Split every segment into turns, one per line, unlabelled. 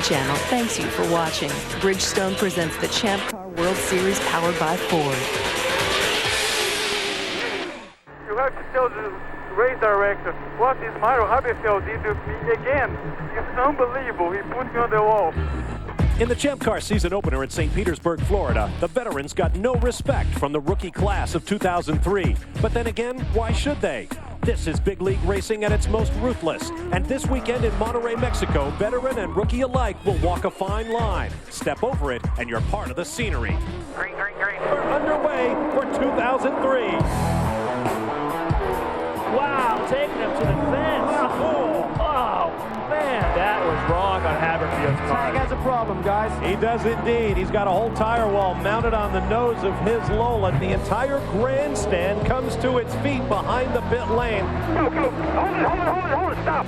Channel thanks you for watching. Bridgestone presents the Champ Car World Series powered by Ford.
You have to tell the race director what this Mario Haberfeld did to me again. It's unbelievable. He put me on the wall.
In the Champ Car season opener in St. Petersburg, Florida, the veterans got no respect from the rookie class of 2003. But then again, why should they? This is big league racing at its most ruthless. And this weekend in Monterrey, Mexico, veteran and rookie alike will walk a fine line. Step over it and you're part of the scenery.
Green.
We're underway for 2003.
Wow, taking him to the fence. Oh, man, that was wrong on Haberfield's car.
Tag has a problem, guys.
He does indeed. He's got a whole tire wall mounted on the nose of his Lola. The entire grandstand comes to its feet behind the pit lane.
Hold it, stop.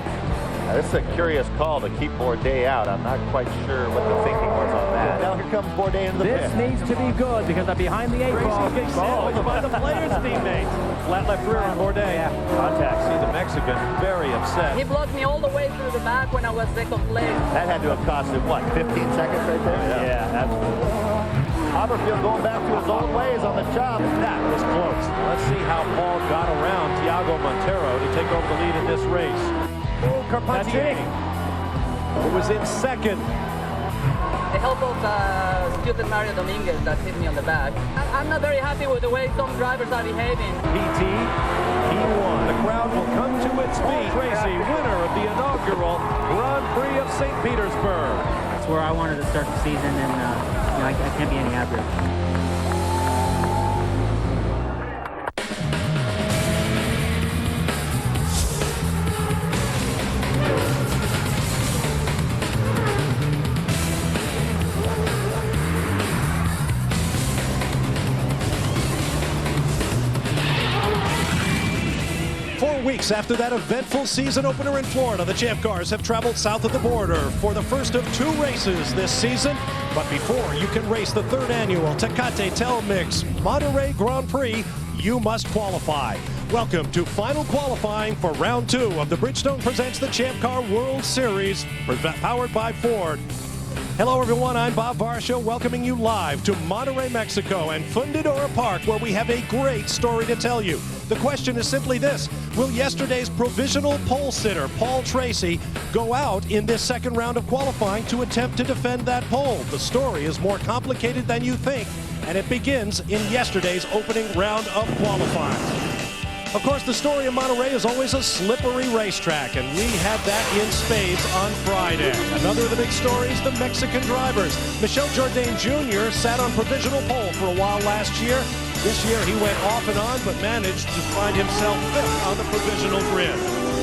This is a curious call to keep Bourdais out. I'm not quite sure what the thinking was on that. Now here comes Bourdais into the
This
pit.
needs to be good because they're behind the eight ball.
Big sandwich by the players' teammates. Flat left rear on Bourdais.
Yeah.
Contact. See the Mexican very upset.
He blocked me all the way through the back when I was second place.
That had to have cost him, what, 15 seconds right there?
Yeah, absolutely.
Haberfield going back to his old ways on the job.
That was close. Let's see how Paul got around Thiago Monteiro to take over the lead in this race. Oh, Carpentier, who was in second.
The help of stupid Mario Dominguez that hit me on the back. I'm not very happy with the way some drivers are behaving.
PT, he won. The crowd will come to its feet. Tracy, winner of the inaugural Grand Prix of St. Petersburg.
That's where I wanted to start the season, and I can't be any happier.
4 weeks after that eventful season opener in Florida, the Champ Cars have traveled south of the border for the first of 2 races this season. But before you can race the 3rd annual Tecate Telmix Monterrey Grand Prix, you must qualify. Welcome to final qualifying for round 2 of the Bridgestone Presents the Champ Car World Series, powered by Ford. Hello everyone, I'm Bob Varsha, welcoming you live to Monterrey, Mexico and Fundidora Park, where we have a great story to tell you. The question is simply this: will yesterday's provisional pole sitter, Paul Tracy, go out in this 2nd round of qualifying to attempt to defend that pole? The story is more complicated than you think, and it begins in yesterday's opening round of qualifying. Of course, the story of Monterrey is always a slippery racetrack, and we had that in spades on Friday. Another of the big stories, the Mexican drivers. Michel Jourdain Jr. sat on provisional pole for a while last year. This year he went off and on, but managed to find himself 5th on the provisional grid.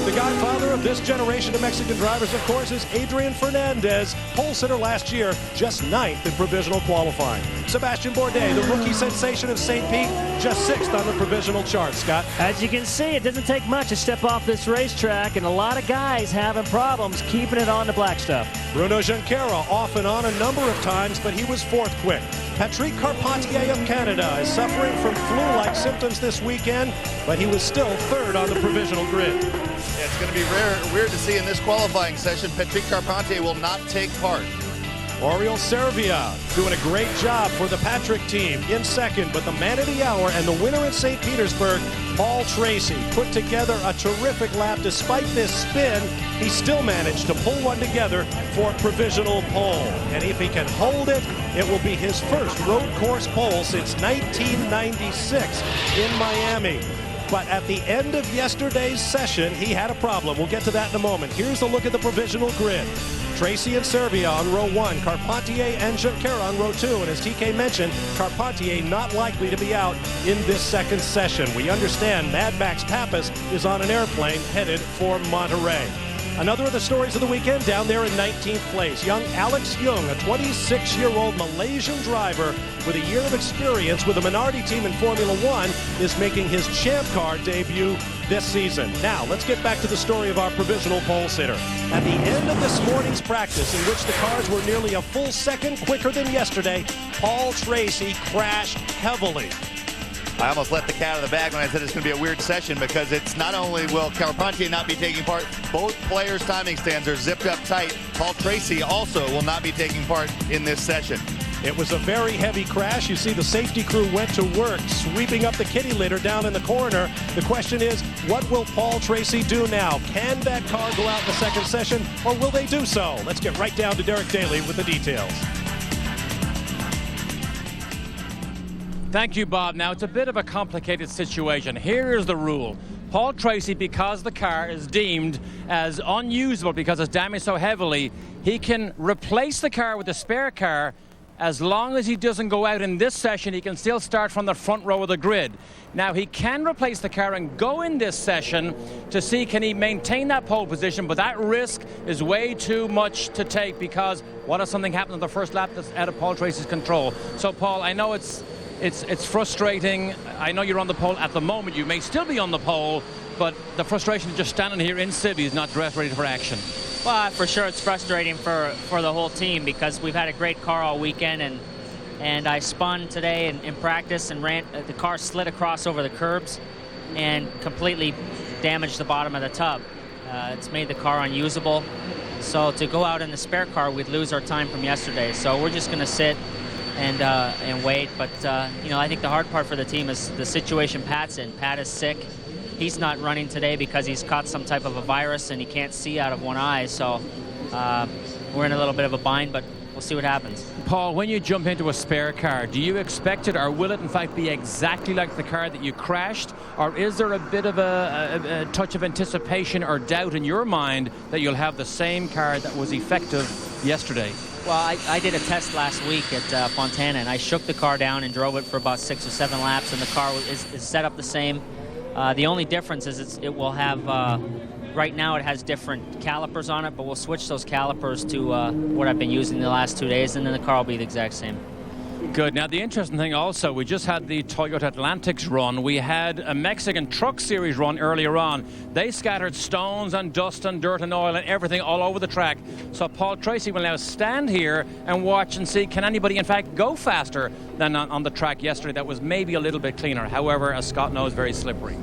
The godfather of this generation of Mexican drivers, of course, is Adrian Fernandez, pole sitter last year, just 9th in provisional qualifying. Sebastian Bourdais, the rookie sensation of St. Pete, just 6th on the provisional chart. Scott?
As you can see, it doesn't take much to step off this racetrack, and a lot of guys having problems keeping it on the black stuff.
Bruno Junqueira off and on a number of times, but he was 4th quick. Patrick Carpentier of Canada is suffering from flu-like symptoms this weekend, but he was still 3rd on the provisional grid.
It's going to be weird to see in this qualifying session. Patrick Carpentier will not take part.
Oriol Servia doing a great job for the Patrick team in 2nd, but the man of the hour and the winner in St. Petersburg, Paul Tracy, put together a terrific lap. Despite this spin, he still managed to pull one together for provisional pole. And if he can hold it, it will be his first road course pole since 1996 in Miami. But at the end of yesterday's session, he had a problem. We'll get to that in a moment. Here's a look at the provisional grid. Tracy and Servia on row 1, Carpentier and Junqueira on row 2. And as TK mentioned, Carpentier not likely to be out in this 2nd session. We understand Mad Max Pappas is on an airplane headed for Monterrey. Another of the stories of the weekend down there in 19th place. Young Alex Young, a 26-year-old Malaysian driver with a year of experience with a Minardi team in Formula One, is making his Champ Car debut this season. Now, let's get back to the story of our provisional pole sitter. At the end of this morning's practice, in which the cars were nearly a full second quicker than yesterday, Paul Tracy crashed heavily.
I almost let the cat out of the bag when I said it's going to be a weird session, because it's not only will Carpentier not be taking part, both players' timing stands are zipped up tight. Paul Tracy also will not be taking part in this session.
It was a very heavy crash. You see the safety crew went to work sweeping up the kitty litter down in the corner. The question is, what will Paul Tracy do now? Can that car go out in the second session, or will they do so? Let's get right down to Derek Daly with the details.
Thank you, Bob. Now, it's a bit of a complicated situation. Here is the rule. Paul Tracy, because the car is deemed as unusable because it's damaged so heavily, he can replace the car with a spare car. As long as he doesn't go out in this session, he can still start from the front row of the grid. Now, he can replace the car and go in this session to see can he maintain that pole position, but that risk is way too much to take, because what if something happens on the first lap that's out of Paul Tracy's control? So, Paul, I know it's frustrating. I know you're on the pole at the moment. You may still be on the pole, but the frustration of just standing here in Sydney is not dressed ready for action.
Well, for sure it's frustrating for the whole team, because we've had a great car all weekend, and I spun today in practice and ran. The car slid across over the curbs and completely damaged the bottom of the tub. It's made the car unusable. So to go out in the spare car, we'd lose our time from yesterday. So we're just going to sit and wait. But you know, I think the hard part for the team is the situation Pat's in. Pat is sick. He's not running today because he's caught some type of a virus and he can't see out of one eye. So we're in a little bit of a bind, but we'll see what happens.
Paul, when you jump into a spare car, do you expect it, or will it in fact be exactly like the car that you crashed? Or is there a bit of a touch of anticipation or doubt in your mind that you'll have the same car that was effective yesterday?
Well, I did a test last week at Fontana, and I shook the car down and drove it for about 6 or 7 laps, and the car is set up the same. The only difference is it will have, right now it has different calipers on it, but we'll switch those calipers to what I've been using the last 2 days, and then the car will be the exact same.
Good. Now, the interesting thing also, we just had the Toyota Atlantics run. We had a Mexican Truck Series run earlier on. They scattered stones and dust and dirt and oil and everything all over the track. So Paul Tracy will now stand here and watch and see, can anybody in fact go faster than on the track yesterday that was maybe a little bit cleaner. However, as Scott knows, very slippery.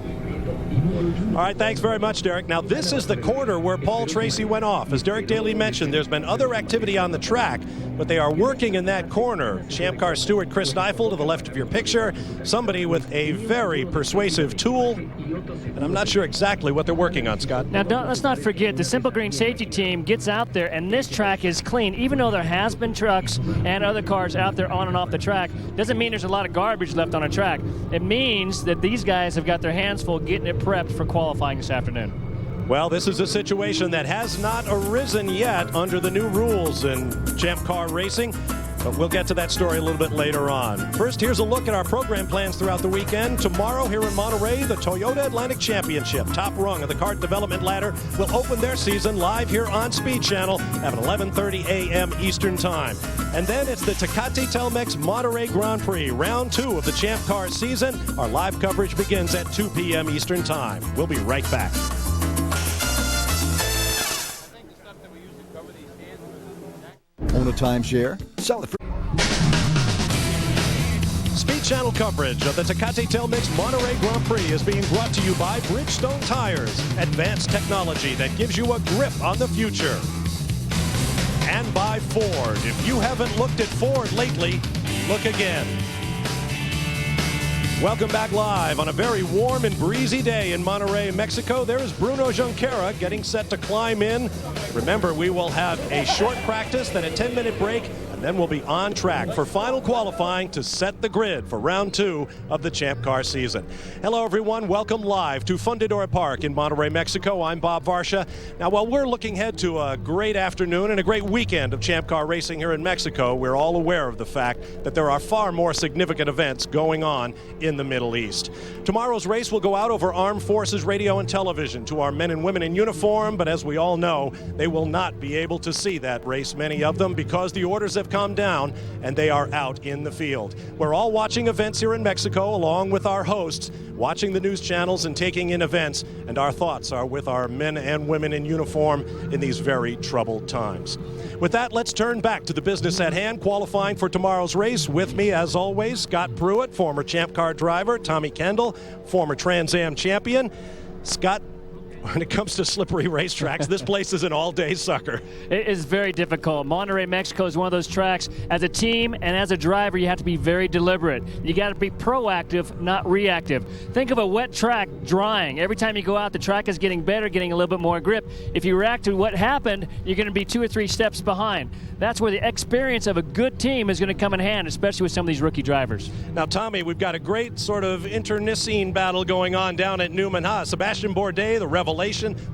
All right, thanks very much, Derek. Now, this is the corner where Paul Tracy went off. As Derek Daly mentioned, there's been other activity on the track, but they are working in that corner. Champ Car steward Chris Neifel to the left of your picture, somebody with a very persuasive tool, and I'm not sure exactly what they're working on, Scott.
Now, let's not forget, the Simple Green safety team gets out there, and this track is clean. Even though there has been trucks and other cars out there on and off the track, doesn't mean there's a lot of garbage left on a track. It means that these guys have got their hands full getting it prepped for qualifying this afternoon.
Well, this is a situation that has not arisen yet under the new rules in Champ Car racing, but we'll get to that story a little bit later on. First, here's a look at our program plans throughout the weekend. Tomorrow here in Monterrey, the Toyota Atlantic Championship, top rung of the kart development ladder, will open their season live here on Speed Channel at 11:30 a.m. Eastern Time. And then it's the Tecate Telmex Monterrey Grand Prix, round 2 of the Champ Car season. Our live coverage begins at 2 p.m. Eastern Time. We'll be right back.
Own a timeshare, sell it for.
Speed Channel coverage of the Tecate Telmex Monterrey Grand Prix is being brought to you by Bridgestone Tires, advanced technology that gives you a grip on the future. And by Ford. If you haven't looked at Ford lately, look again. Welcome back live on a very warm and breezy day in Monterrey, Mexico. There is Bruno Junqueira getting set to climb in. Remember, we will have a short practice, then a 10-minute break, and then we'll be on track for final qualifying to set the grid for round 2 of the Champ Car season. Hello, everyone. Welcome live to Fundidora Park in Monterrey, Mexico. I'm Bob Varsha. Now, while we're looking ahead to a great afternoon and a great weekend of Champ Car racing here in Mexico, we're all aware of the fact that there are far more significant events going on in the Middle East. Tomorrow's race will go out over Armed Forces Radio and Television to our men and women in uniform, but as we all know, they will not be able to see that race, many of them, because the orders have calm down, and they are out in the field. We're all watching events here in Mexico, along with our hosts, watching the news channels and taking in events, and our thoughts are with our men and women in uniform in these very troubled times. With that, let's turn back to the business at hand. Qualifying for tomorrow's race, with me as always, Scott Pruitt, former Champ Car driver, Tommy Kendall, former Trans Am champion. Scott, when it comes to slippery racetracks, this place is an all-day sucker.
It is very difficult. Monterrey, Mexico is one of those tracks. As a team and as a driver, you have to be very deliberate. You got to be proactive, not reactive. Think of a wet track drying. Every time you go out, the track is getting better, getting a little bit more grip. If you react to what happened, you're going to be 2 or 3 steps behind. That's where the experience of a good team is going to come in hand, especially with some of these rookie drivers.
Now, Tommy, we've got a great sort of internecine battle going on down at Newman Haas. Sebastian Bourdais, the revelation,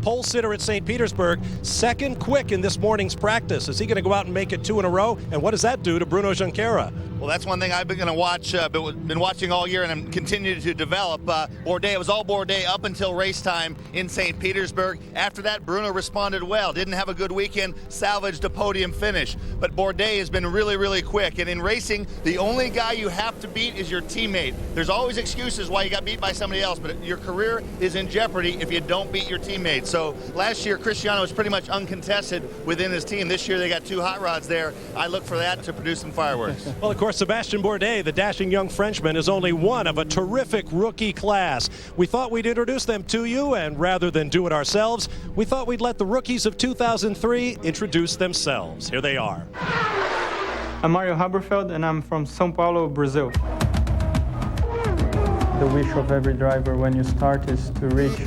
pole sitter at St. Petersburg, second quick in this morning's practice. Is he going to go out and make it 2 in a row? And what does that do to Bruno Junqueira?
Well, that's one thing I've been going to watch, been watching all year, and I'm continuing to develop. Bourdais, it was all Bourdais up until race time in St. Petersburg. After that, Bruno responded well. Didn't have a good weekend, salvaged a podium finish. But Bourdais has been really, really quick. And in racing, the only guy you have to beat is your teammate. There's always excuses why you got beat by somebody else, but your career is in jeopardy if you don't beat your teammate. So last year, Cristiano was pretty much uncontested within his team. This year, they got 2 hot rods there. I look for that to produce some fireworks.
Well, of course, Sebastian Bourdais, the dashing young Frenchman, is only one of a terrific rookie class. We thought we'd introduce them to you, and rather than do it ourselves, we thought we'd let the rookies of 2003 introduce themselves. Here they are.
I'm Mario Haberfeld, and I'm from São Paulo, Brazil. The wish of every driver when you start is to reach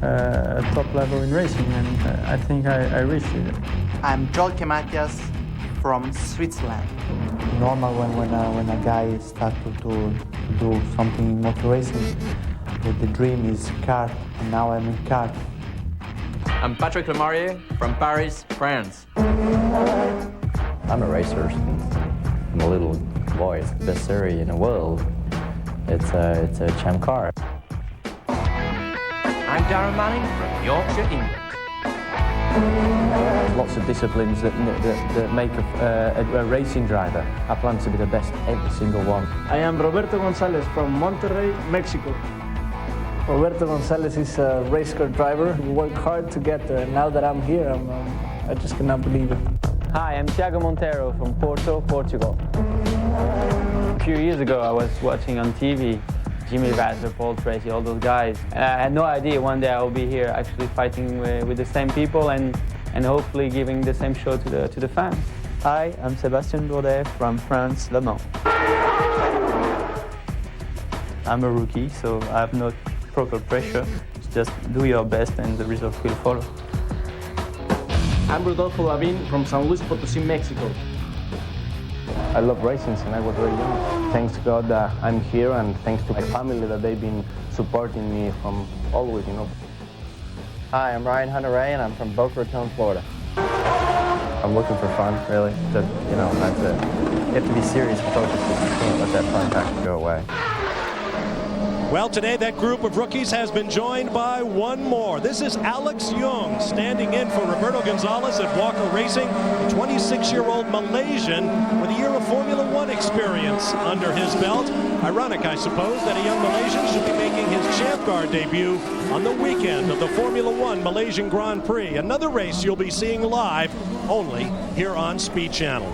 a top level in racing, and I think I reached it.
I'm Joel Kemakias from Switzerland.
Normal when a guy starts to do something in motor racing, the dream is kart, and now I'm in kart.
I'm Patrick Lemarie from Paris, France.
I'm a racer. I'm a little boy. It's the best series in the world. It's a Champ Car.
I'm Darren Manning from Yorkshire, England.
Lots of disciplines that make a racing driver. I plan to be the best every single one.
I am Roberto Gonzalez from Monterrey, Mexico.
Roberto Gonzalez is a race car driver. We worked hard to get there, and now that I'm here, I just cannot believe it.
Hi, I'm Tiago Monteiro from Porto, Portugal. A few years ago, I was watching on TV Jimmy Vasser, Paul Tracy, all those guys. And I had no idea one day I will be here actually fighting with the same people and hopefully giving the same show to the fans.
Hi, I'm Sebastian Bourdais from France, Le Mans. I'm a rookie, so I have no proper pressure. Just do your best and the results will follow.
I'm Rodolfo Lavin from San Luis Potosí, Mexico.
I love racing since I was very young. Thanks to God that I'm here, and thanks to my family that they've been supporting me from always,
Hi, I'm Ryan Hunter-Ray, and I'm from Boca Raton, Florida.
I'm looking for fun, really. That's it.
You have to be serious and focused. You can't let that fun factor go away.
Well, today that group of rookies has been joined by one more. This is Alex Young, standing in for Roberto Gonzalez at Walker Racing, a 26-year-old Malaysian with a year of Formula One experience under his belt. Ironic, I suppose, that a young Malaysian should be making his Champ Car debut on the weekend of the Formula One Malaysian Grand Prix, another race you'll be seeing live only here on Speed Channel.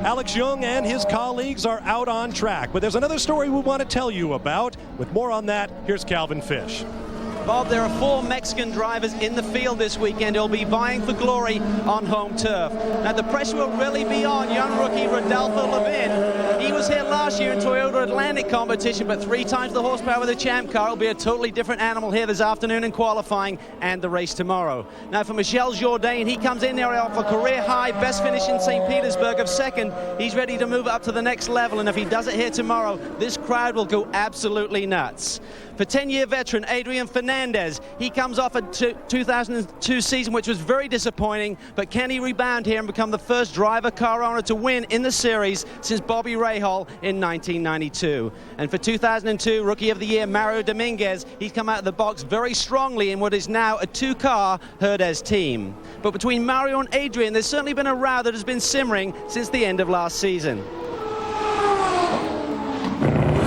Alex Young and his colleagues are out on track, but there's another story we want to tell you about. With more on that, here's Calvin Fish.
Bob, there are 4 Mexican drivers in the field this weekend who'll be vying for glory on home turf. Now, the pressure will really be on young rookie Rodolfo Lavin. He was here last year in Toyota Atlantic competition, but 3 times the horsepower of the Champ Car. Will be a totally different animal here this afternoon in qualifying and the race tomorrow. Now, for Michel Jourdain, he comes in there off a career-high best finish in St. Petersburg of 2nd. He's ready to move up to the next level, and if he does it here tomorrow, this crowd will go absolutely nuts. For 10-year veteran Adrian Fernandez, he comes off a 2002 season which was very disappointing, but can he rebound here and become the first driver car owner to win in the series since Bobby Rahal in 1992? And for 2002 Rookie of the Year Mario Dominguez, he's come out of the box very strongly in what is now a two-car Herdez team. But between Mario and Adrian, there's certainly been a row that has been simmering since the end of last season.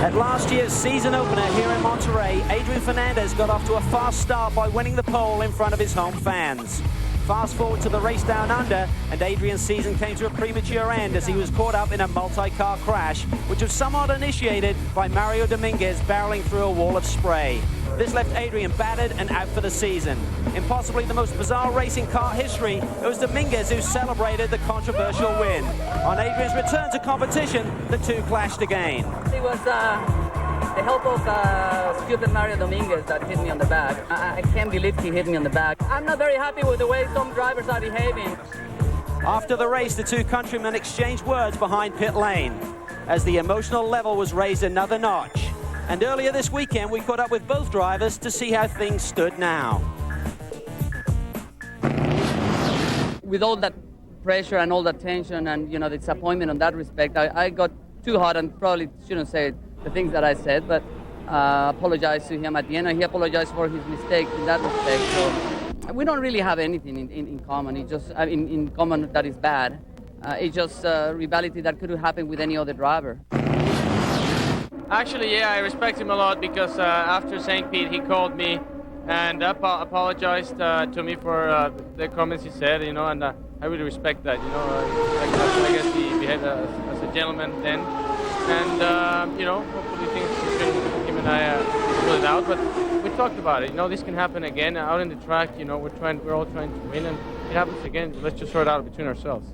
At last year's season opener here in Monterrey, Adrian Fernandez got off to a fast start by winning the pole in front of his home fans. Fast forward to the race down under, and Adrian's season came to a premature end as he was caught up in a multi-car crash, which was somewhat initiated by Mario Dominguez barreling through a wall of spray. This left Adrian battered and out for the season. In possibly the most bizarre race in car history, it was Dominguez who celebrated the controversial win. On Adrian's return to competition, the two clashed again.
It was the help of stupid Mario Dominguez that hit me on the back. I can't believe he hit me on the back. I'm not very happy with the way some drivers are behaving.
After the race, the two countrymen exchanged words behind pit lane as the emotional level was raised another notch. And earlier this weekend, we caught up with both drivers to see how things stood now.
With all that pressure and all that tension and, you know, the disappointment in that respect, I got too hot and probably shouldn't say the things that I said, but apologized to him at the end, and he apologized for his mistakes in that respect. So we don't really have anything in common. It just in common that is bad. It's just rivalry that could have happened with any other driver.
Actually, yeah, I respect him a lot because after St. Pete, he called me and apologized to me for the comments he said, you know, and I really respect that, you know. I guess he behaved as a gentleman then. And, you know, hopefully things between him and I pull it out. But we talked about it, you know, this can happen again out in the track, you know, we're all trying to win, and it happens again. Let's just sort it out between ourselves.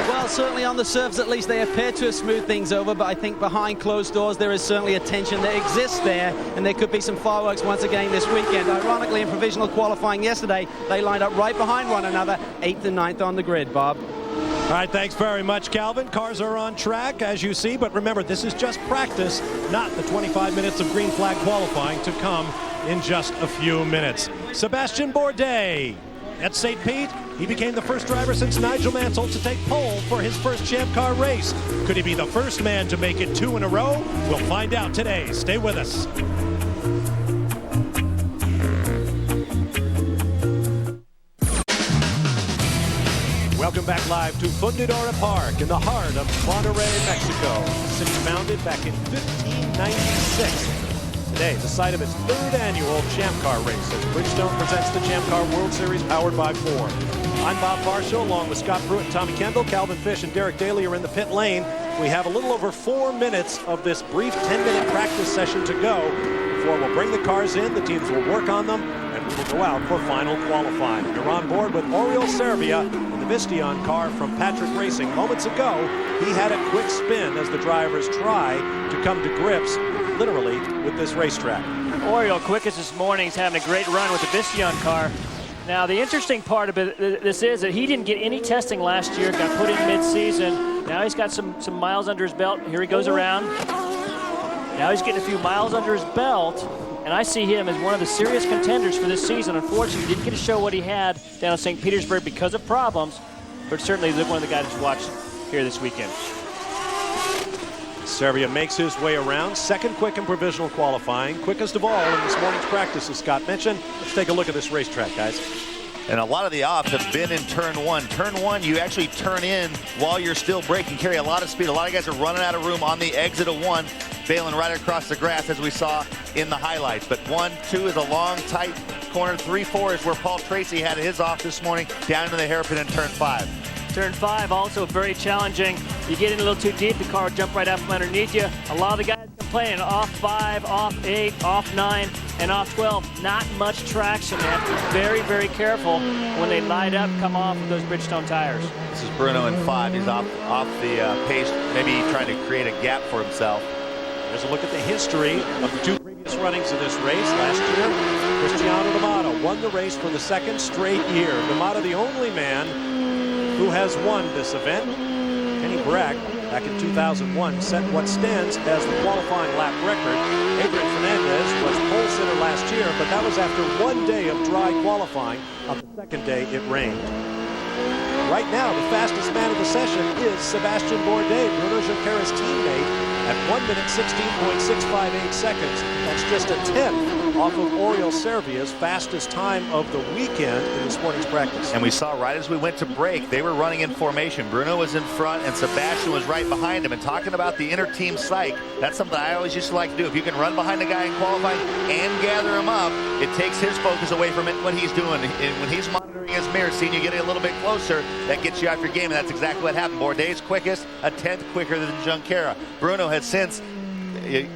Well, certainly on the surface, at least, they appear to have smoothed things over, but I think behind closed doors, there is certainly a tension that exists there, and there could be some fireworks once again this weekend. Ironically, in provisional qualifying yesterday, they lined up right behind one another, 8th and 9th on the grid, Bob.
All right, thanks very much, Calvin. Cars are on track, as you see, but remember, this is just practice, not the 25 minutes of green flag qualifying to come in just a few minutes. Sebastian Bourdais at St. Pete. He became the first driver since Nigel Mansell to take pole for his first Champ Car race. Could he be the first man to make it 2 in a row? We'll find out today. Stay with us. Welcome back live to Fundidora Park in the heart of Monterrey, Mexico. City founded back in 1596. Today, the site of its 3rd annual Champ Car race as Bridgestone presents the Champ Car World Series powered by Ford. I'm Bob Marshall, along with Scott Pruitt and Tommy Kendall. Calvin Fish and Derek Daly are in the pit lane. We have a little over 4 minutes of this brief 10-minute practice session to go before we'll bring the cars in, the teams will work on them, and we will go out for final qualifying. You're on board with Oriol Servia in the Vistion car from Patrick Racing. Moments ago, he had a quick spin as the drivers try to come to grips, literally, with this racetrack.
Oriol, quickest this morning, is having a great run with the Vistion car. Now, the interesting part of this is that he didn't get any testing last year, got put in mid-season. Now he's got some miles under his belt. Here he goes around. Now he's getting a few miles under his belt, and I see him as one of the serious contenders for this season. Unfortunately, he didn't get to show what he had down in St. Petersburg because of problems, but certainly he's one of the guys to watch here this weekend.
Servia makes his way around, second quick in provisional qualifying, quickest of all in this morning's practice, as Scott mentioned. Let's take a look at this racetrack, guys.
And a lot of the offs have been in turn 1. Turn 1, you actually turn in while you're still braking, carry a lot of speed. A lot of guys are running out of room on the exit of 1, bailing right across the grass, as we saw in the highlights. But 1, 2 is a long, tight corner. 3, 4 is where Paul Tracy had his off this morning, down into the hairpin in turn 5.
Turn 5 also very challenging. You get in a little too deep, the car will jump right out from underneath you. A lot of the guys complaining, off 5, off 8, off 9, and off 12. Not much traction. They have to be very, very careful when they light up, come off with those Bridgestone tires.
This is Bruno in 5. He's off the pace, maybe trying to create a gap for himself.
There's a look at the history of the 2 previous runnings of this race. Last year, Cristiano D'Amato won the race for the 2nd straight year. D'Amato, the only man who has won this event. Kenny Brack back in 2001, set what stands as the qualifying lap record. Adrian Fernandez was pole sitter last year, but that was after 1 day of dry qualifying. On the second day, it rained. Right now, the fastest man of the session is Sebastian Bourdais, Bruno Junqueira's teammate, at 1 minute 16.658 seconds. That's just a tenth off of Oriol Servia's fastest time of the weekend in this morning's practice.
And we saw right as we went to break, they were running in formation. Bruno was in front and Sebastian was right behind him. And talking about the inter-team psych, that's something I always used to like to do. If you can run behind a guy in qualifying and gather him up, it takes his focus away from it what he's doing. And when he's monitoring his mirror, seeing you getting a little bit closer, that gets you out your game, and that's exactly what happened. Bourdais quickest, a tenth quicker than Junqueira. Bruno has since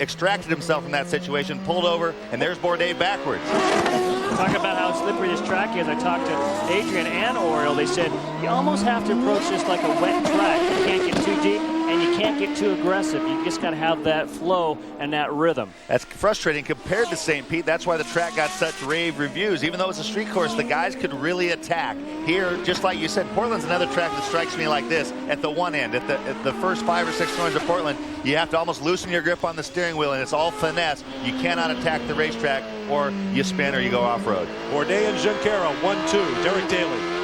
extracted himself from that situation, pulled over, and there's Bourdais backwards.
Talk about how slippery this track is. I talked to Adrian and Oriol. They said you almost have to approach this like a wet track. You can't get too deep and you can't get too aggressive. You just got to have that flow and that rhythm.
That's frustrating compared to St. Pete. That's why the track got such rave reviews. Even though it's a street course, the guys could really attack. Here, just like you said, Portland's another track that strikes me like this. At the one end, at the first 5 or 6 corners of Portland, you have to almost loosen your grip on the steering wheel, and it's all finesse. You cannot attack the racetrack, or you spin or you go off-road.
Bourdais and Junqueira, 1-2. Derek Daly.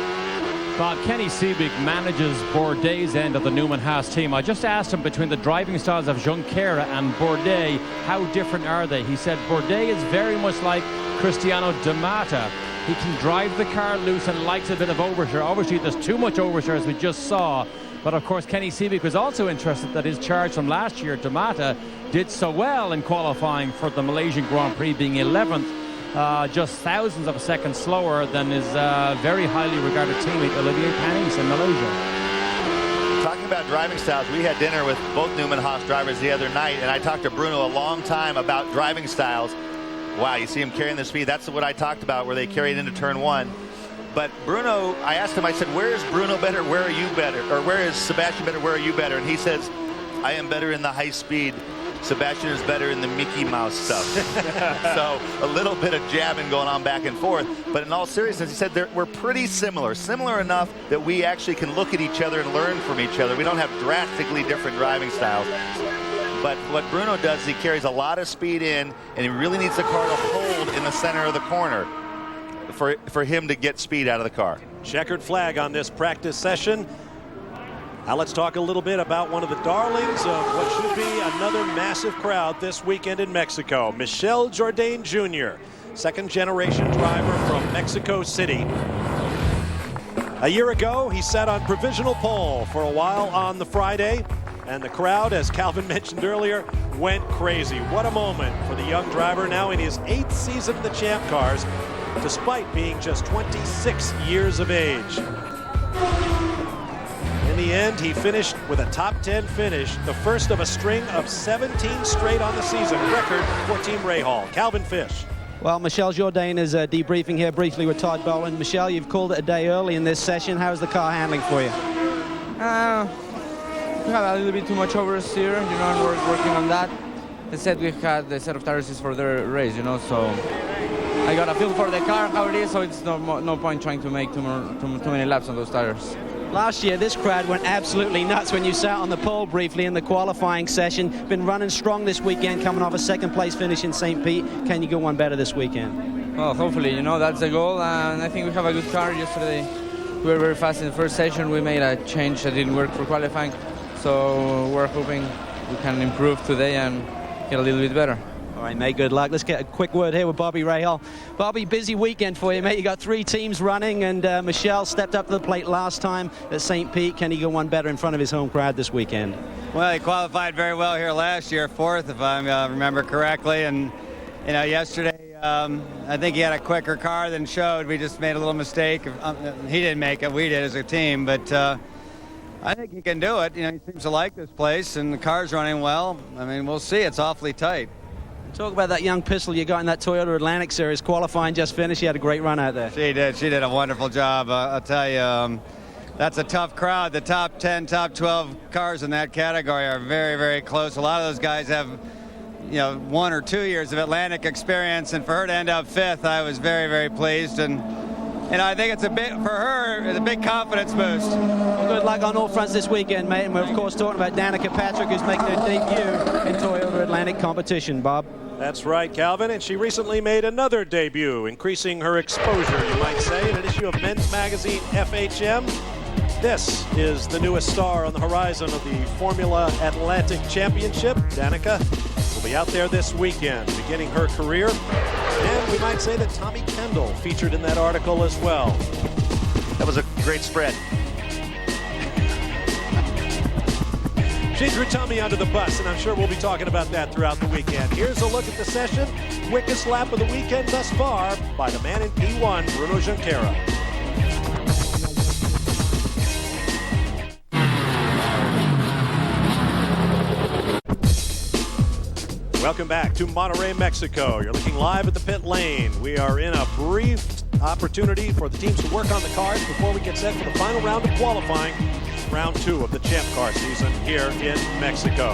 Bob, Kenny Seabig manages Bourdais' end of the Newman Haas team. I just asked him between the driving styles of Junqueira and Bourdais, how different are they? He said Bourdais is very much like Cristiano De Mata. He can drive the car loose and likes a bit of overshare. Obviously, there's too much overshare, as we just saw. But of course, Kenny Seabig was also interested that his charge from last year, De Mata, did so well in qualifying for the Malaysian Grand Prix, being 11th. Just thousands of a second slower than his very highly regarded teammate Olivier Panis in Malaysia.
Talking about driving styles, we had dinner with both Newman Haas drivers the other night, and I talked to Bruno a long time about driving styles. Wow, you see him carrying the speed. That's what I talked about, where they carried into turn 1. But Bruno, I asked him, I said, where is Bruno better? Where are you better? Or where is Sebastian better? Where are you better? And he says, I am better in the high speed. Sebastian is better in the Mickey Mouse stuff. So a little bit of jabbing going on back and forth. But in all seriousness, he said we're pretty similar. Similar enough that we actually can look at each other and learn from each other. We don't have drastically different driving styles. But what Bruno does is he carries a lot of speed in, and he really needs the car to hold in the center of the corner for him to get speed out of the car.
Checkered flag on this practice session. Now let's talk a little bit about one of the darlings of what should be another massive crowd this weekend in Mexico. Michel Jourdain Jr., second-generation driver from Mexico City. A year ago, he sat on provisional pole for a while on the Friday, and the crowd, as Calvin mentioned earlier, went crazy. What a moment for the young driver, now in his 8th season in the Champ Cars, despite being just 26 years of age. In the end, he finished with a top 10 finish, the first of a string of 17 straight on the season, record for Team Rahal. Calvin Fish.
Well, Michel Jourdain is debriefing here briefly with Todd Boland. Michel, you've called it a day early in this session. How's the car handling for you?
We had a little bit too much oversteer, and we're working on that. They said we had the set of tires is for their race, so I got a feel for the car, how it is, so it's no point trying to make too many laps on those tires.
Last year, this crowd went absolutely nuts when you sat on the pole briefly in the qualifying session. Been running strong this weekend, coming off a second-place finish in St. Pete. Can you go one better this weekend?
Well, hopefully, that's the goal, and I think we have a good car. Yesterday, we were very fast in the first session. We made a change that didn't work for qualifying, so we're hoping we can improve today and get a little bit better.
All right, mate, good luck. Let's get a quick word here with Bobby Rahal. Bobby, busy weekend for you, mate. You got 3 teams running, and Michel stepped up to the plate last time at St. Pete. Can he go one better in front of his home crowd this weekend?
Well, he qualified very well here last year, 4th, if I remember correctly. And, yesterday, I think he had a quicker car than showed. We just made a little mistake. He didn't make it. We did as a team. But I think he can do it. He seems to like this place, and the car's running well. I mean, we'll see. It's awfully tight.
Talk about that young pistol you got in that Toyota Atlantic Series. Qualifying just finished. You had a great run out there.
She did a wonderful job. I'll tell you, that's a tough crowd. The top 10, top 12 cars in that category are very, very close. A lot of those guys have, 1 or 2 years of Atlantic experience, and for her to end up 5th, I was very, very pleased. And you know, I think it's a bit, for her, it's a big confidence boost.
Well, good luck on all fronts this weekend, mate. And we're, of course, talking about Danica Patrick, who's making her debut in Toyota Atlantic competition, Bob.
That's right, Calvin, and she recently made another debut, increasing her exposure, you might say, in an issue of men's magazine FHM. This is the newest star on the horizon of the Formula Atlantic Championship. Danica will be out there this weekend, beginning her career. And we might say that Tommy Kendall featured in that article as well.
That was a great spread.
She threw Tommy under the bus, and I'm sure we'll be talking about that throughout the weekend. Here's a look at the session. Quickest lap of the weekend thus far by the man in P1, Bruno Junqueira. Welcome back to Monterrey, Mexico. You're looking live at the pit lane. We are in a brief opportunity for the teams to work on the cars before we get set for the final round of qualifying. Round 2 of the Champ Car season here in Mexico.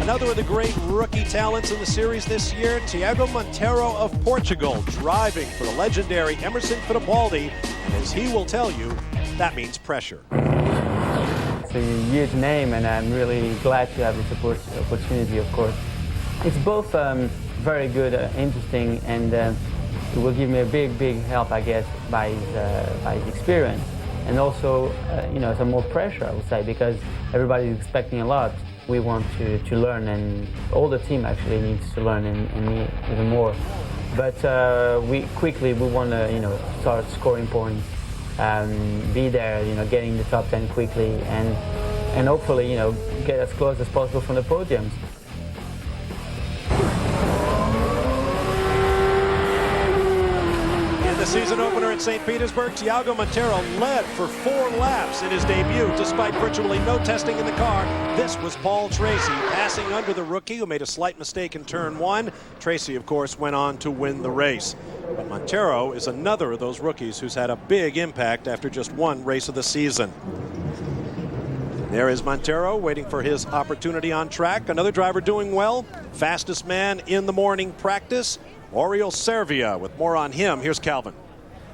Another of the great rookie talents in the series this year, Tiago Monteiro of Portugal, driving for the legendary Emerson Fittipaldi. And as he will tell you, that means pressure.
It's a huge name, and I'm really glad to have this opportunity, of course. It's both very good, interesting, and it will give me a big help, I guess, by his experience. And also, you know, some more pressure, I would say, because everybody's expecting a lot. We want to learn, and all the team actually needs to learn and me even more. But we want to, you know, start scoring points, be there, you know, getting the top 10 quickly, and hopefully, you know, get as close as possible from the podiums.
The season opener in St. Petersburg, Tiago Monteiro led for 4 laps in his debut, despite virtually no testing in the car. This was Paul Tracy passing under the rookie who made a slight mistake in turn 1. Tracy, of course, went on to win the race. But Monteiro is another of those rookies who's had a big impact after just 1 race of the season. There is Monteiro waiting for his opportunity on track. Another driver doing well. Fastest man in the morning practice, Oriol Servia. With more on him, here's Calvin.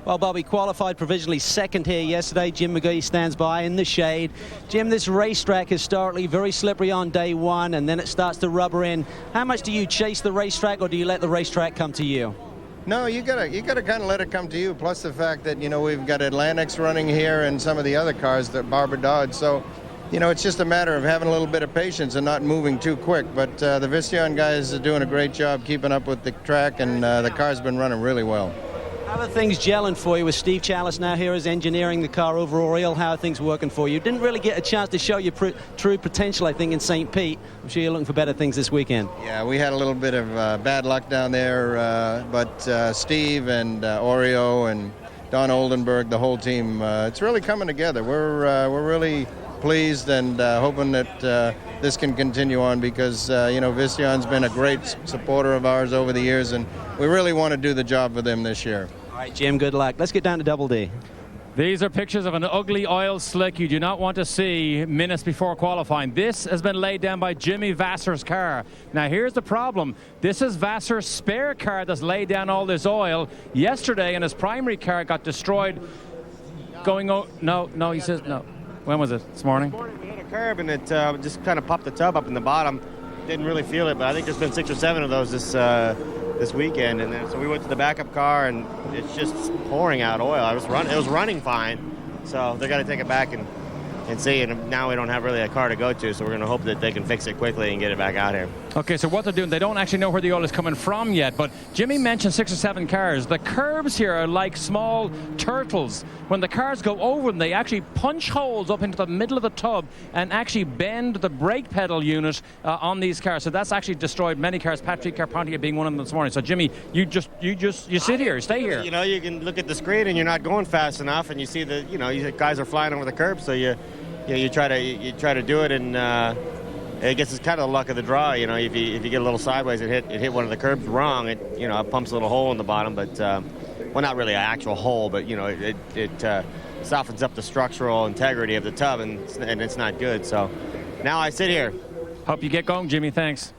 Well, Bobby qualified provisionally second here yesterday. Jim McGee stands by in the shade. Jim, this racetrack historically very slippery on day 1, and then it starts to rubber in. How much do you chase the racetrack, or do you let the racetrack come to you?
No, you gotta kind of let it come to you. Plus the fact that, you know, we've got Atlantics running here and some of the other cars, that Barber Dodge. So, you know, it's just a matter of having a little bit of patience and not moving too quick. But the Visteon guys are doing a great job keeping up with the track, and the car's been running really well.
How are things gelling for you with Steve Chalice now here as engineering the car over Oriole? How are things working for you? Didn't really get a chance to show your true potential, I think, in St. Pete. I'm sure you're looking for better things this weekend.
Yeah, we had a little bit of bad luck down there, but Steve and Oreo and Don Oldenburg, the whole team, it's really coming together. We're really pleased and hoping that this can continue on, because you know, Visteon's been a great supporter of ours over the years, and we really want to do the job for them this year.
All right, Jim, good luck. Let's get down to Double D.
These are pictures of an ugly oil slick you do not want to see minutes before qualifying. This has been laid down by Jimmy Vasser's car. Now here's the problem. This is Vasser's spare car that's laid down all this oil. Yesterday, and his primary car got destroyed going no, he says no. When was it? This morning?
This morning we hit a curb, and it just kind of popped the tub up in the bottom. Didn't really feel it, but I think there's been 6 or 7 of those this weekend. And then so we went to the backup car, and it's just pouring out oil. It was running fine, so they're going to take it back and see. And now we don't have really a car to go to, so we're going to hope that they can fix it quickly and get it back out here.
Okay, so what they're doing, they don't actually know where the oil is coming from yet, but Jimmy mentioned 6 or 7 cars. The curbs here are like small turtles. When the cars go over them, they actually punch holes up into the middle of the tub and actually bend the brake pedal unit on these cars. So that's actually destroyed many cars, Patrick Carpentier being one of them this morning. So Jimmy, you sit here, stay here.
You know, you can look at the screen and you're not going fast enough, and you see that, you know, guys are flying over the curb, so you try to do it, and I guess it's kind of the luck of the draw. You know, if you get a little sideways, it hit one of the curbs wrong. It pumps a little hole in the bottom, but well, not really an actual hole, but you know, it softens up the structural integrity of the tub, and it's not good. So now I sit here.
Hope you get going, Jimmy. Thanks.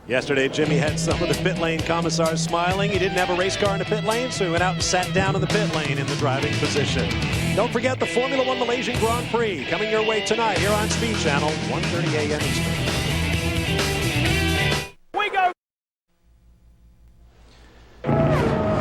Yesterday, Jimmy had some of the pit lane commissars smiling. He didn't have a race car in the pit lane, so he went out and sat down in the pit lane in the driving position. Don't forget the Formula One Malaysian Grand Prix coming your way tonight here on Speed Channel, 1:30 a.m. Eastern.
We go.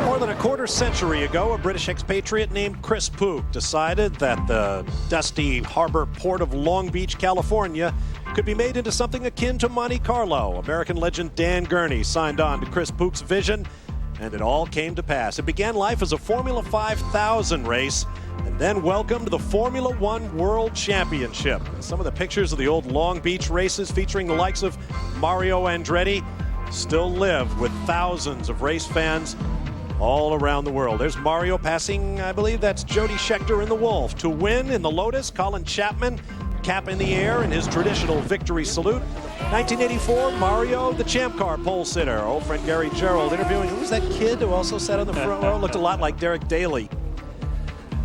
More than a quarter century ago, a British expatriate named Chris Pook decided that the dusty harbor port of Long Beach, California, could be made into something akin to Monte Carlo. American legend Dan Gurney signed on to Chris Pook's vision, and it all came to pass. It began life as a Formula 5000 race, and then welcomed the Formula One World Championship. Some of the pictures of the old Long Beach races featuring the likes of Mario Andretti still live with thousands of race fans all around the world. There's Mario passing, I believe that's Jody Scheckter in the Wolf. To win in the Lotus, Colin Chapman, cap in the air in his traditional victory salute. 1984, Mario, the Champ Car pole sitter. Old friend Gary Gerald interviewing, who was that kid who also sat on the front row? Looked a lot like Derek Daly.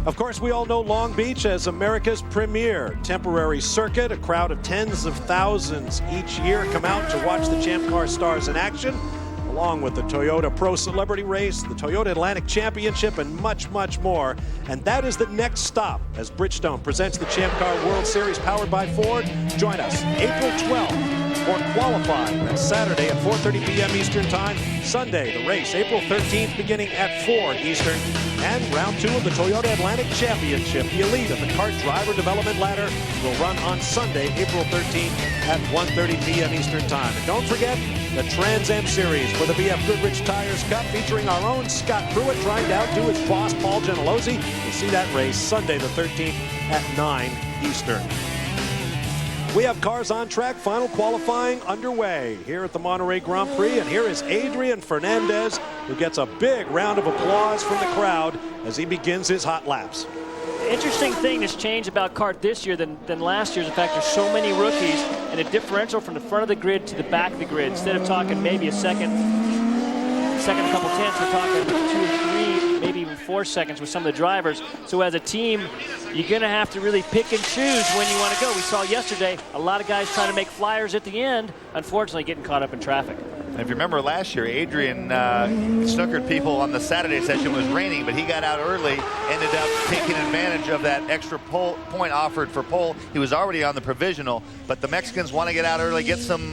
Of course, we all know Long Beach as America's premier temporary circuit. A crowd of tens of thousands each year come out to watch the Champ Car stars in action, along with the Toyota Pro Celebrity Race, the Toyota Atlantic Championship, and much, much more. And that is the next stop as Bridgestone presents the Champ Car World Series powered by Ford. Join us April 12th for qualifying. That's Saturday at 4:30 p.m. Eastern Time. Sunday, the race, April 13th, beginning at 4 Eastern. And round 2 of the Toyota Atlantic Championship, the elite of the kart driver development ladder, will run on Sunday, April 13th at 1:30 p.m. Eastern Time. And don't forget the Trans Am Series for the BF Goodrich Tires Cup, featuring our own Scott Pruitt trying to outdo his boss, Paul Gentilozzi. You'll see that race Sunday the 13th at 9 Eastern. We have cars on track, final qualifying underway here at the Monterrey Grand Prix. And here is Adrian Fernandez, who gets a big round of applause from the crowd as he begins his hot laps.
Interesting thing that's changed about kart this year than last year's. In fact, there's so many rookies, and a differential from the front of the grid to the back of the grid. Instead of talking maybe a second, a couple tenths, we're talking 2 or 3, maybe even 4 seconds with some of the drivers. So as a team, you're going to have to really pick and choose when you want to go. We saw yesterday a lot of guys trying to make flyers at the end, unfortunately getting caught up in traffic.
And if you remember last year, Adrian snookered people on the Saturday session. It was raining, but he got out early, ended up taking advantage of that extra point offered for pole. He was already on the provisional, but the Mexicans want to get out early, get some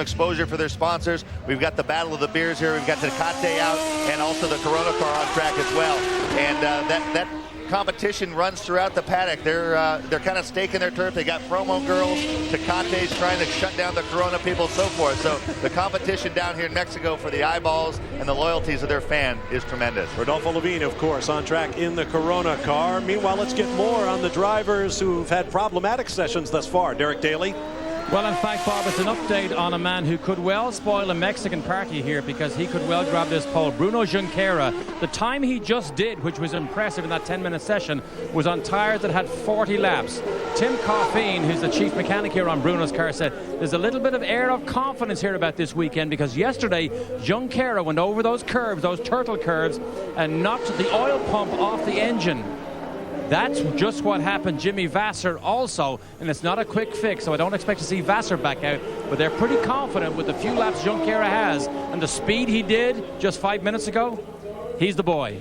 exposure for their sponsors. We've got the Battle of the Beers here. We've got Tecate out, and also the Corona car on track as well. And that competition runs throughout the paddock. They're kind of staking their turf. They got promo girls, Tecate's trying to shut down the Corona people, so forth. So the competition down here in Mexico for the eyeballs and the loyalties of their fan is tremendous.
Rodolfo Levine, of course, on track in the Corona car. Meanwhile, let's get more on the drivers who've had problematic sessions thus far. Derek Daly.
Well, in fact, Bob, it's an update on a man who could well spoil a Mexican party here, because he could well grab this pole. Bruno Junqueira, the time he just did, which was impressive in that 10-minute session, was on tires that had 40 laps. Tim Coffeen, who's the chief mechanic here on Bruno's car, said there's a little bit of air of confidence here about this weekend, because yesterday Junqueira went over those curves, those turtle curves, and knocked the oil pump off the engine. That's just what happened. Jimmy Vasser also, and it's not a quick fix, so I don't expect to see Vasser back out, but they're pretty confident with the few laps Junqueira has and the speed he did just 5 minutes ago. He's the boy.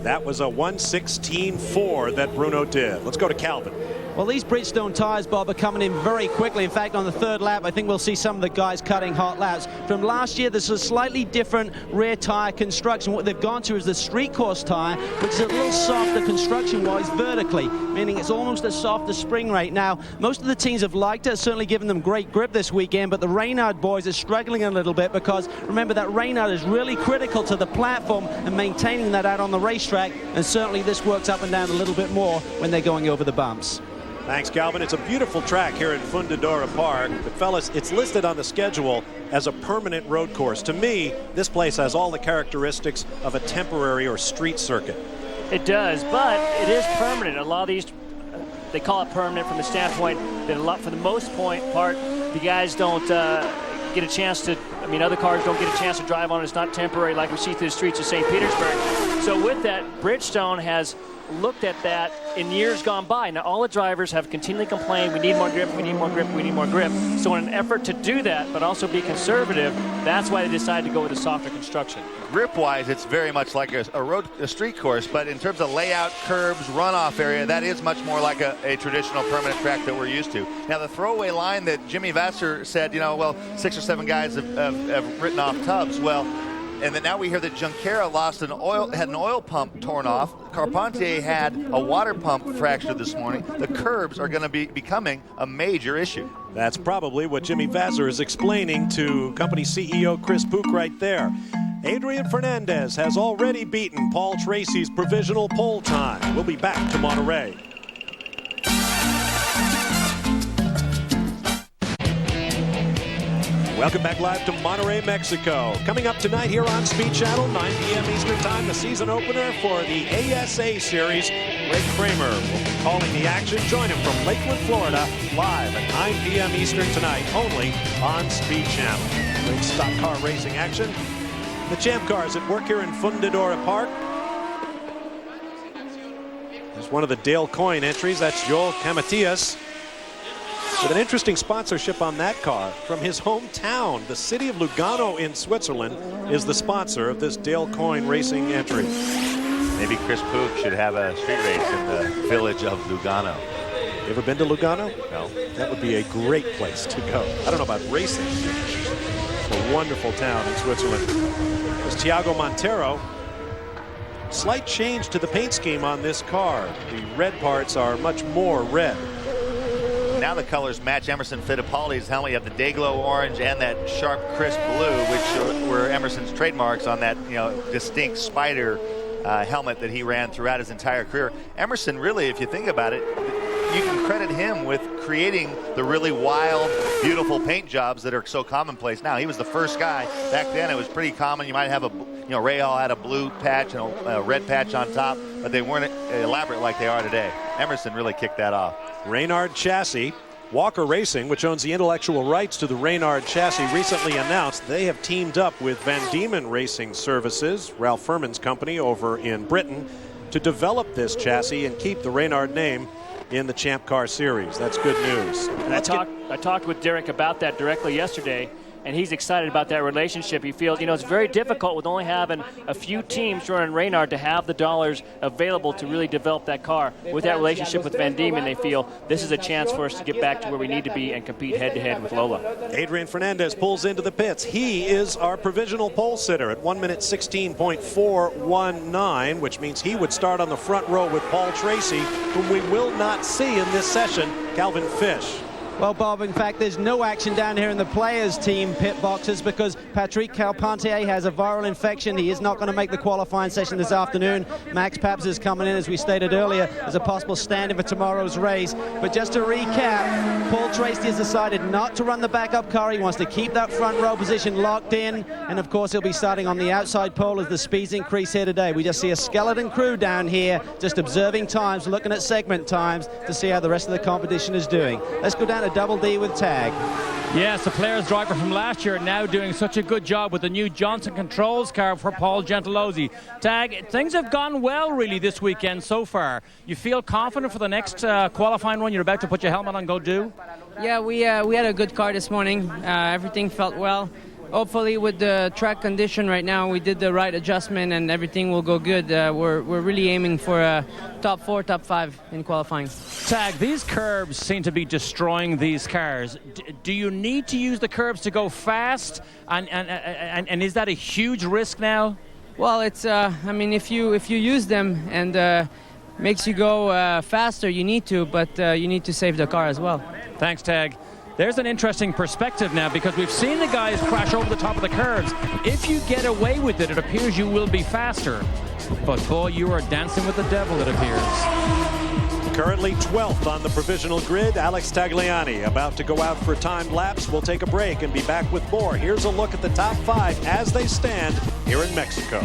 That was a 1:16.4 that Bruno did. Let's go to Calvin.
Well, these Bridgestone tires, Bob, are coming in very quickly. In fact, on the 3rd lap, I think we'll see some of the guys cutting hot laps. From last year, this is a slightly different rear tire construction. What they've gone to is the street course tire, which is a little softer construction-wise vertically, meaning it's almost a softer spring rate. Now, most of the teams have liked it, certainly given them great grip this weekend, but the Reynard boys are struggling a little bit, because remember that Reynard is really critical to the platform and maintaining that out on the racetrack, and certainly this works up and down a little bit more when they're going over the bumps.
Thanks, Calvin. It's a beautiful track here in Fundadora Park. But, fellas, it's listed on the schedule as a permanent road course. To me, this place has all the characteristics of a temporary or street circuit.
It does, but it is permanent. A lot of these, they call it permanent from the standpoint that for the most part, the guys don't get a chance to, other cars don't get a chance to drive on it. It's not temporary like we see through the streets of St. Petersburg. So with that, Bridgestone has looked at that in years gone by. Now, all the drivers have continually complained, we need more grip, we need more grip, we need more grip. So in an effort to do that, but also be conservative, that's why they decided to go with a softer construction.
Grip-wise, it's very much like a street course, but in terms of layout, curbs, runoff area, that is much more like a traditional permanent track that we're used to. Now, the throwaway line that Jimmy Vasser said, you know, well, 6 or 7 guys have written off tubs. Well, and then now we hear that Junqueira had an oil pump torn off. Carpentier had a water pump fractured this morning. The curbs are going to be becoming a major issue.
That's probably what Jimmy Vasser is explaining to company CEO Chris Pook right there. Adrian Fernandez has already beaten Paul Tracy's provisional pole time. We'll be back to Monterrey. Welcome back live to Monterrey, Mexico. Coming up tonight here on Speed Channel, 9 p.m. Eastern Time, the season opener for the ASA Series. Greg Kramer will be calling the action. Join him from Lakewood, Florida, live at 9 p.m. Eastern tonight, only on Speed Channel. Great stock car racing action. The Champ Cars at work here in Fundidora Park. There's one of the Dale Coyne entries. That's Joel Camatias. With an interesting sponsorship on that car from his hometown. The city of Lugano in Switzerland is the sponsor of this Dale Coyne racing entry.
Maybe Chris Pook should have a street race in the village of Lugano.
You ever been to Lugano?
No.
That would be a great place to go. I don't know about racing. It's a wonderful town in Switzerland. There's Thiago Montero. Slight change to the paint scheme on this car. The red parts are much more red.
Now the colors match Emerson Fittipaldi's helmet. You have the day-glow orange and that sharp, crisp blue, which were Emerson's trademarks on that, you know, distinct spider helmet that he ran throughout his entire career. Emerson, really, if you think about it, you can credit him with creating the really wild, beautiful paint jobs that are so commonplace now. He was the first guy. Back then, it was pretty common. You might have Ray Hall had a blue patch and a red patch on top, but they weren't elaborate like they are today. Emerson really kicked that off.
Reynard chassis. Walker Racing, which owns the intellectual rights to the Reynard chassis, recently announced they have teamed up with Van Diemen Racing Services, Ralph Furman's company over in Britain, to develop this chassis and keep the Reynard name in the Champ Car Series. That's good news.
I talked with Derek about that directly yesterday, and he's excited about that relationship. He feels, it's very difficult with only having a few teams running Reynard to have the dollars available to really develop that car. With that relationship with Van Diemen, they feel this is a chance for us to get back to where we need to be and compete head-to-head with Lola.
Adrian Fernandez pulls into the pits. He is our provisional pole sitter at 1 minute 16.419, which means he would start on the front row with Paul Tracy, whom we will not see in this session, Calvin Fish.
Well, Bob, in fact, there's no action down here in the players' team pit boxes because Patrick Carpentier has a viral infection. He is not going to make the qualifying session this afternoon. Max Pabst is coming in, as we stated earlier, as a possible stand-in for tomorrow's race. But just to recap, Paul Tracy has decided not to run the backup car. He wants to keep that front row position locked in. And, of course, he'll be starting on the outside pole as the speeds increase here today. We just see a skeleton crew down here just observing times, looking at segment times to see how the rest of the competition is doing. Let's go down to Double D with Tag.
Yes, the players driver from last year now doing such a good job with the new Johnson Controls car for Paul Gentilozzi. Tag, things have gone well really this weekend so far. You feel confident for the next qualifying run you're about to put your helmet on and go do?
Yeah, we had a good car this morning. Everything felt well. Hopefully with the track condition right now, we did the right adjustment and everything will go good. We're really aiming for a top 4, top 5 in qualifying.
Tag, these curbs seem to be destroying these cars. Do you need to use the curbs to go fast? And is that a huge risk now?
Well, it's I mean, if you use them and makes you go faster, you need to, but you need to save the car as well.
Thanks, Tag. There's an interesting perspective now because we've seen the guys crash over the top of the curves. If you get away with it, it appears you will be faster. But boy, you are dancing with the devil, it appears.
Currently 12th on the provisional grid, Alex Tagliani about to go out for timed laps. We'll take a break and be back with more. Here's a look at the top 5 as they stand here in Mexico.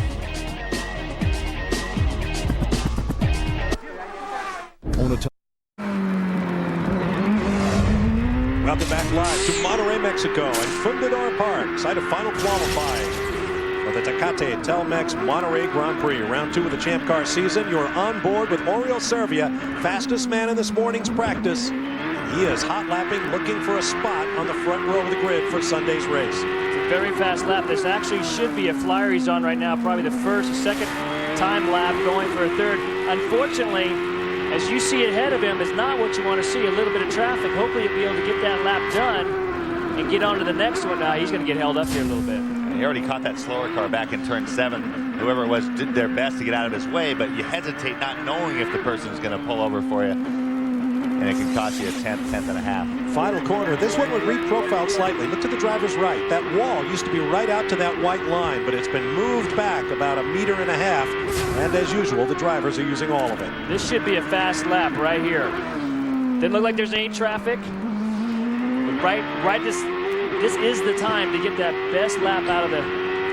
Welcome back live to Monterrey, Mexico, and Fundidora Park, site of final qualifying of the Tecate Telmex Monterrey Grand Prix. Round 2 of the Champ Car season. You're on board with Oriol Servia, fastest man in this morning's practice. He is hot lapping, looking for a spot on the front row of the grid for Sunday's race.
It's a very fast lap. This actually should be a flyer he's on right now, probably the first or second time lap going for a third. Unfortunately, as you see ahead of him, is not what you want to see. A little bit of traffic. Hopefully he'll be able to get that lap done and get on to the next one. Now he's going to get held up here a little bit.
He already caught that slower car back in turn 7. Whoever it was did their best to get out of his way, but you hesitate not knowing if the person is going to pull over for you. And it can cost you a tenth and a half.
Final corner. This one would reprofile slightly. Look to the driver's right. That wall used to be right out to that white line, but it's been moved back about 1.5 meters. And as usual, the drivers are using all of it.
This should be a fast lap right here. Didn't look like there's any traffic. But right this is the time to get that best lap out of the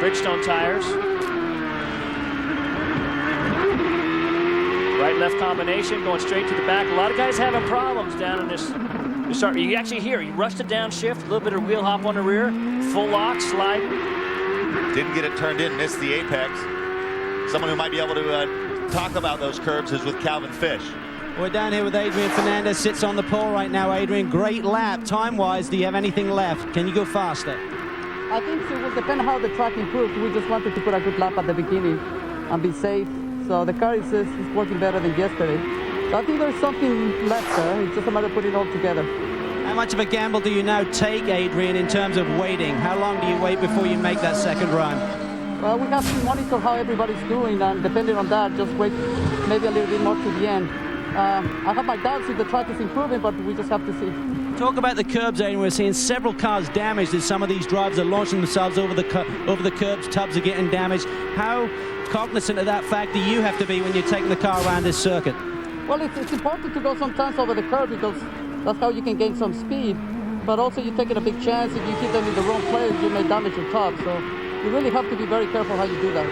Bridgestone tires. Right-left combination going straight to the back. A lot of guys having problems down in this start. You actually hear he rushed a downshift, a little bit of wheel hop on the rear, full lock, slide.
Didn't get it turned in, missed the apex. Someone who might be able to talk about those curbs is with Calvin Fish.
We're down here with Adrian Fernandez, sits on the pole right now. Adrian, great lap. Time-wise, do you have anything left? Can you go faster?
I think it will depend how the track improves. We just wanted to put a good lap at the beginning and be safe. So the car is working better than yesterday. So I think there's something left there. It's just a matter of putting it all together.
How much of a gamble do you now take, Adrian, in terms of waiting? How long do you wait before you make that second run?
Well, we have to monitor how everybody's doing, and depending on that, just wait maybe a little bit more to the end. I have my doubts if the track is improving, but we just have to see.
Talk about the curbs, Adrian. We're seeing several cars damaged as some of these drivers are launching themselves over the curbs. Tubs are getting damaged. How cognizant of that fact do you have to be when you're taking the car around this circuit?
Well, it's important to go sometimes over the curb because that's how you can gain some speed. But also you're taking a big chance. If you hit them in the wrong place, you may damage your tub. So you really have to be very careful how you do that.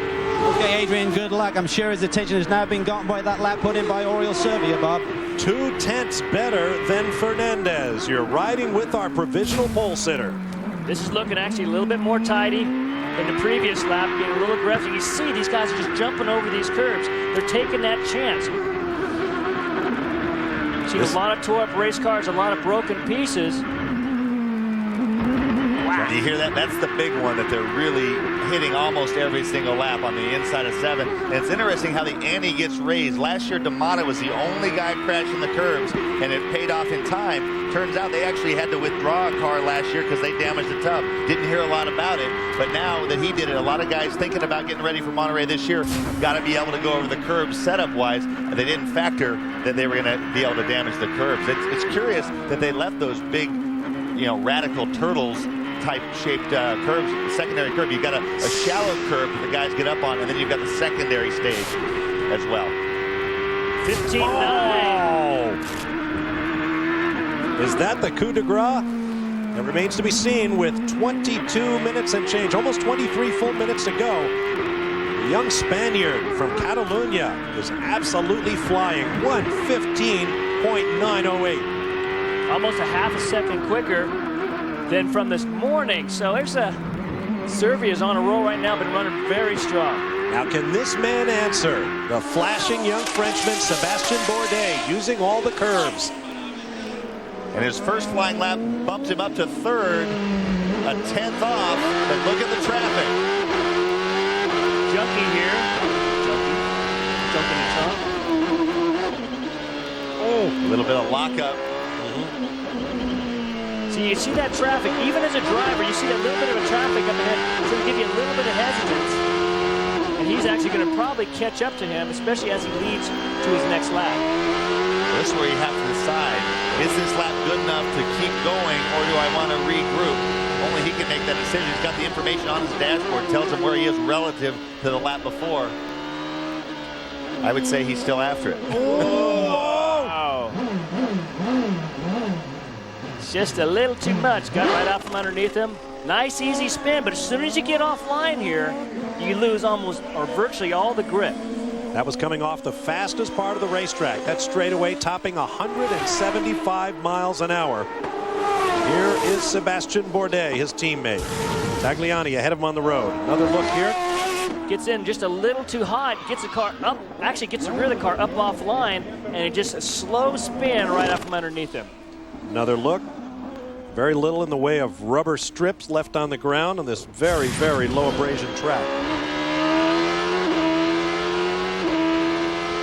Okay, Adrian, good luck. I'm sure his attention has now been gotten by that lap put in by Oriol Servia, Bob.
2 tenths better than Fernandez. You're riding with our provisional pole sitter.
This is looking actually a little bit more tidy than the previous lap, getting a little aggressive. You see these guys are just jumping over these curbs. They're taking that chance. Seen a lot of tore up race cars, a lot of broken pieces.
Wow. Do you hear that? That's the big one that they're really hitting almost every single lap on the inside of 7. And it's interesting how the ante gets raised. Last year, D'Amato was the only guy crashing the curbs, and it paid off in time. Turns out they actually had to withdraw a car last year because they damaged the tub. Didn't hear a lot about it, but now that he did it, a lot of guys thinking about getting ready for Monterrey this year got to be able to go over the curbs setup-wise. They didn't factor that they were going to be able to damage the curbs. It's curious that they left those big, radical turtles type shaped curbs, the secondary curb. You've got a shallow curb that the guys get up on, and then you've got the secondary stage as well.
15-9.
Oh. Is that the coup de grace? It remains to be seen with 22 minutes and change, almost 23 full minutes to go. The young Spaniard from Catalunya is absolutely flying. 1:15.908.
Almost a half a second quicker than from this morning. So there's Servia's on a roll right now, been running very strong.
Now can this man answer the flashing young Frenchman Sébastien Bourdais using all the curves?
And his first flying lap bumps him up to 3rd, a 10th off, but look at the traffic.
Junkie here. Jumping the trunk.
Oh, a little bit of lockup.
So you see that traffic, even as a driver, you see that little bit of a traffic up ahead. It's going to give you a little bit of hesitance. And he's actually going to probably catch up to him, especially as he leads to his next lap.
This is where you have to decide, is this lap good enough to keep going, or do I want to regroup? Only he can make that decision. He's got the information on his dashboard, tells him where he is relative to the lap before. I would say he's still after it.
Oh! It's just a little too much. Got right out from underneath him. Nice, easy spin, but as soon as you get offline here, you lose almost or virtually all the grip.
That was coming off the fastest part of the racetrack. That straightaway topping 175 miles an hour. Here is Sébastien Bourdais, his teammate. Tagliani ahead of him on the road. Another look here.
gets in just a little too hot, gets the car up, actually gets the rear of the car up offline, and it just a slow spin right out from underneath him.
Another look. Very little in the way of rubber strips left on the ground on this very, very low abrasion track.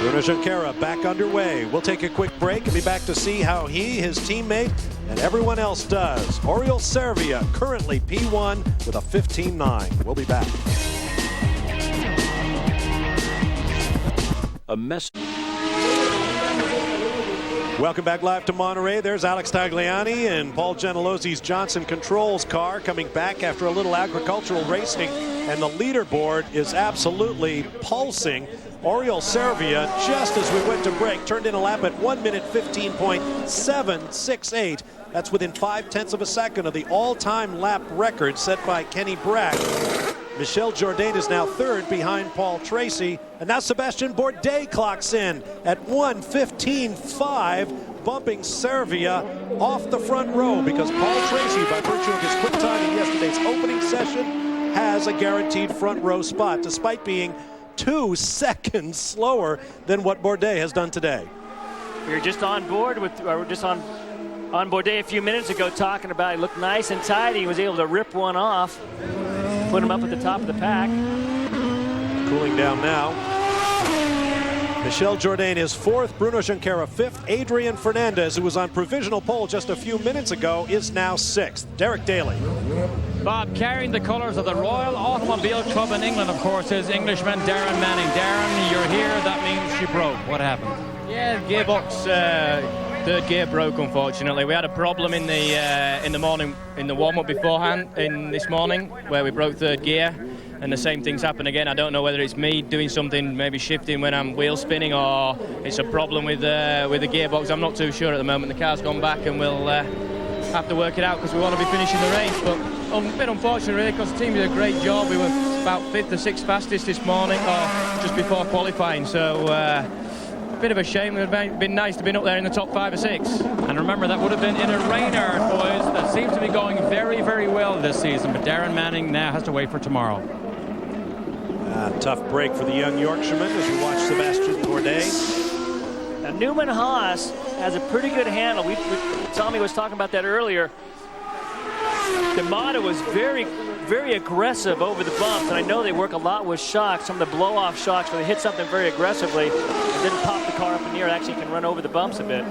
Bruno Junqueira back underway. We'll take a quick break and be back to see how he, his teammate, and everyone else does. Oriol Servia currently P1 with a 15.9. We'll be back. A mess. Welcome back live to Monterrey. There's Alex Tagliani and Paul Gentilosi's Johnson Controls car coming back after a little agricultural racing, and the leaderboard is absolutely pulsing. Oriol Servia, just as we went to break, turned in a lap at 1 minute 15.768. That's within 0.5 of a second of the all-time lap record set by Kenny Brack. Michel Jourdain is now third behind Paul Tracy. And now Sébastien Bourdais clocks in at 1:15.5, bumping Servia off the front row because Paul Tracy, by virtue of his quick time in yesterday's opening session, has a guaranteed front row spot, despite being 2 seconds slower than what Bourdais has done today.
We were just on board with, we're just on Bourdais a few minutes ago talking about he looked nice and tidy. He was able to rip one off, put him up at the top of the pack.
Cooling down now. Michel Jourdain is fourth, Bruno Junqueira fifth. Adrian Fernandez, who was on provisional pole just a few minutes ago, is now sixth. Derek Daly.
Bob, carrying the colours of the Royal Automobile Club in England, of course, is Englishman Darren Manning. Darren, you're here. That means you broke. What happened?
Yeah, the gearbox, third gear broke, unfortunately. We had a problem in the morning, in the warm-up beforehand, in this morning, where we broke third gear. And the same things happen again. I don't know whether it's me doing something, maybe shifting when I'm wheel spinning, or it's a problem with the gearbox. I'm not too sure at the moment. The car's gone back, and we'll have to work it out because we want to be finishing the race. But a bit unfortunate, really, because the team did a great job. We were about 5th or 6th fastest this morning, or just before qualifying. So a bit of a shame. It would have been nice to be up there in the top 5 or 6.
And remember, that would have been in a Reynard, boys. That seems to be going very, very well this season. But Darren Manning now has to wait for tomorrow.
Tough break for the young Yorkshireman as we watch Sébastien Bourdais.
Now, Newman Haas has a pretty good handle. Tommy was talking about that earlier. D'Amato was very, very aggressive over the bumps, and I know they work a lot with shocks, some of the blow-off shocks, where they hit something very aggressively and then pop the car up in the air. It actually can run over the bumps a bit.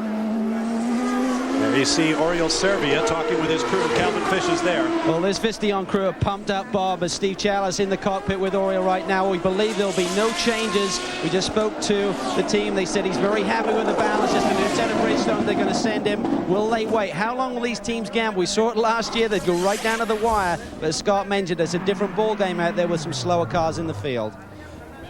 There you see Oriol Servia talking with his crew. Calvin Fish is there.
Well, this Visteon crew are pumped up, Bob, as Steve Challis in the cockpit with Oriol right now. We believe there'll be no changes. We just spoke to the team. They said he's very happy with the balance. Just a Lieutenant Bridgestone they're going to send him. Will they wait? How long will these teams gamble? We saw it last year. They'd go right down to the wire. But as Scott mentioned, there's a different ball game out there with some slower cars in the field.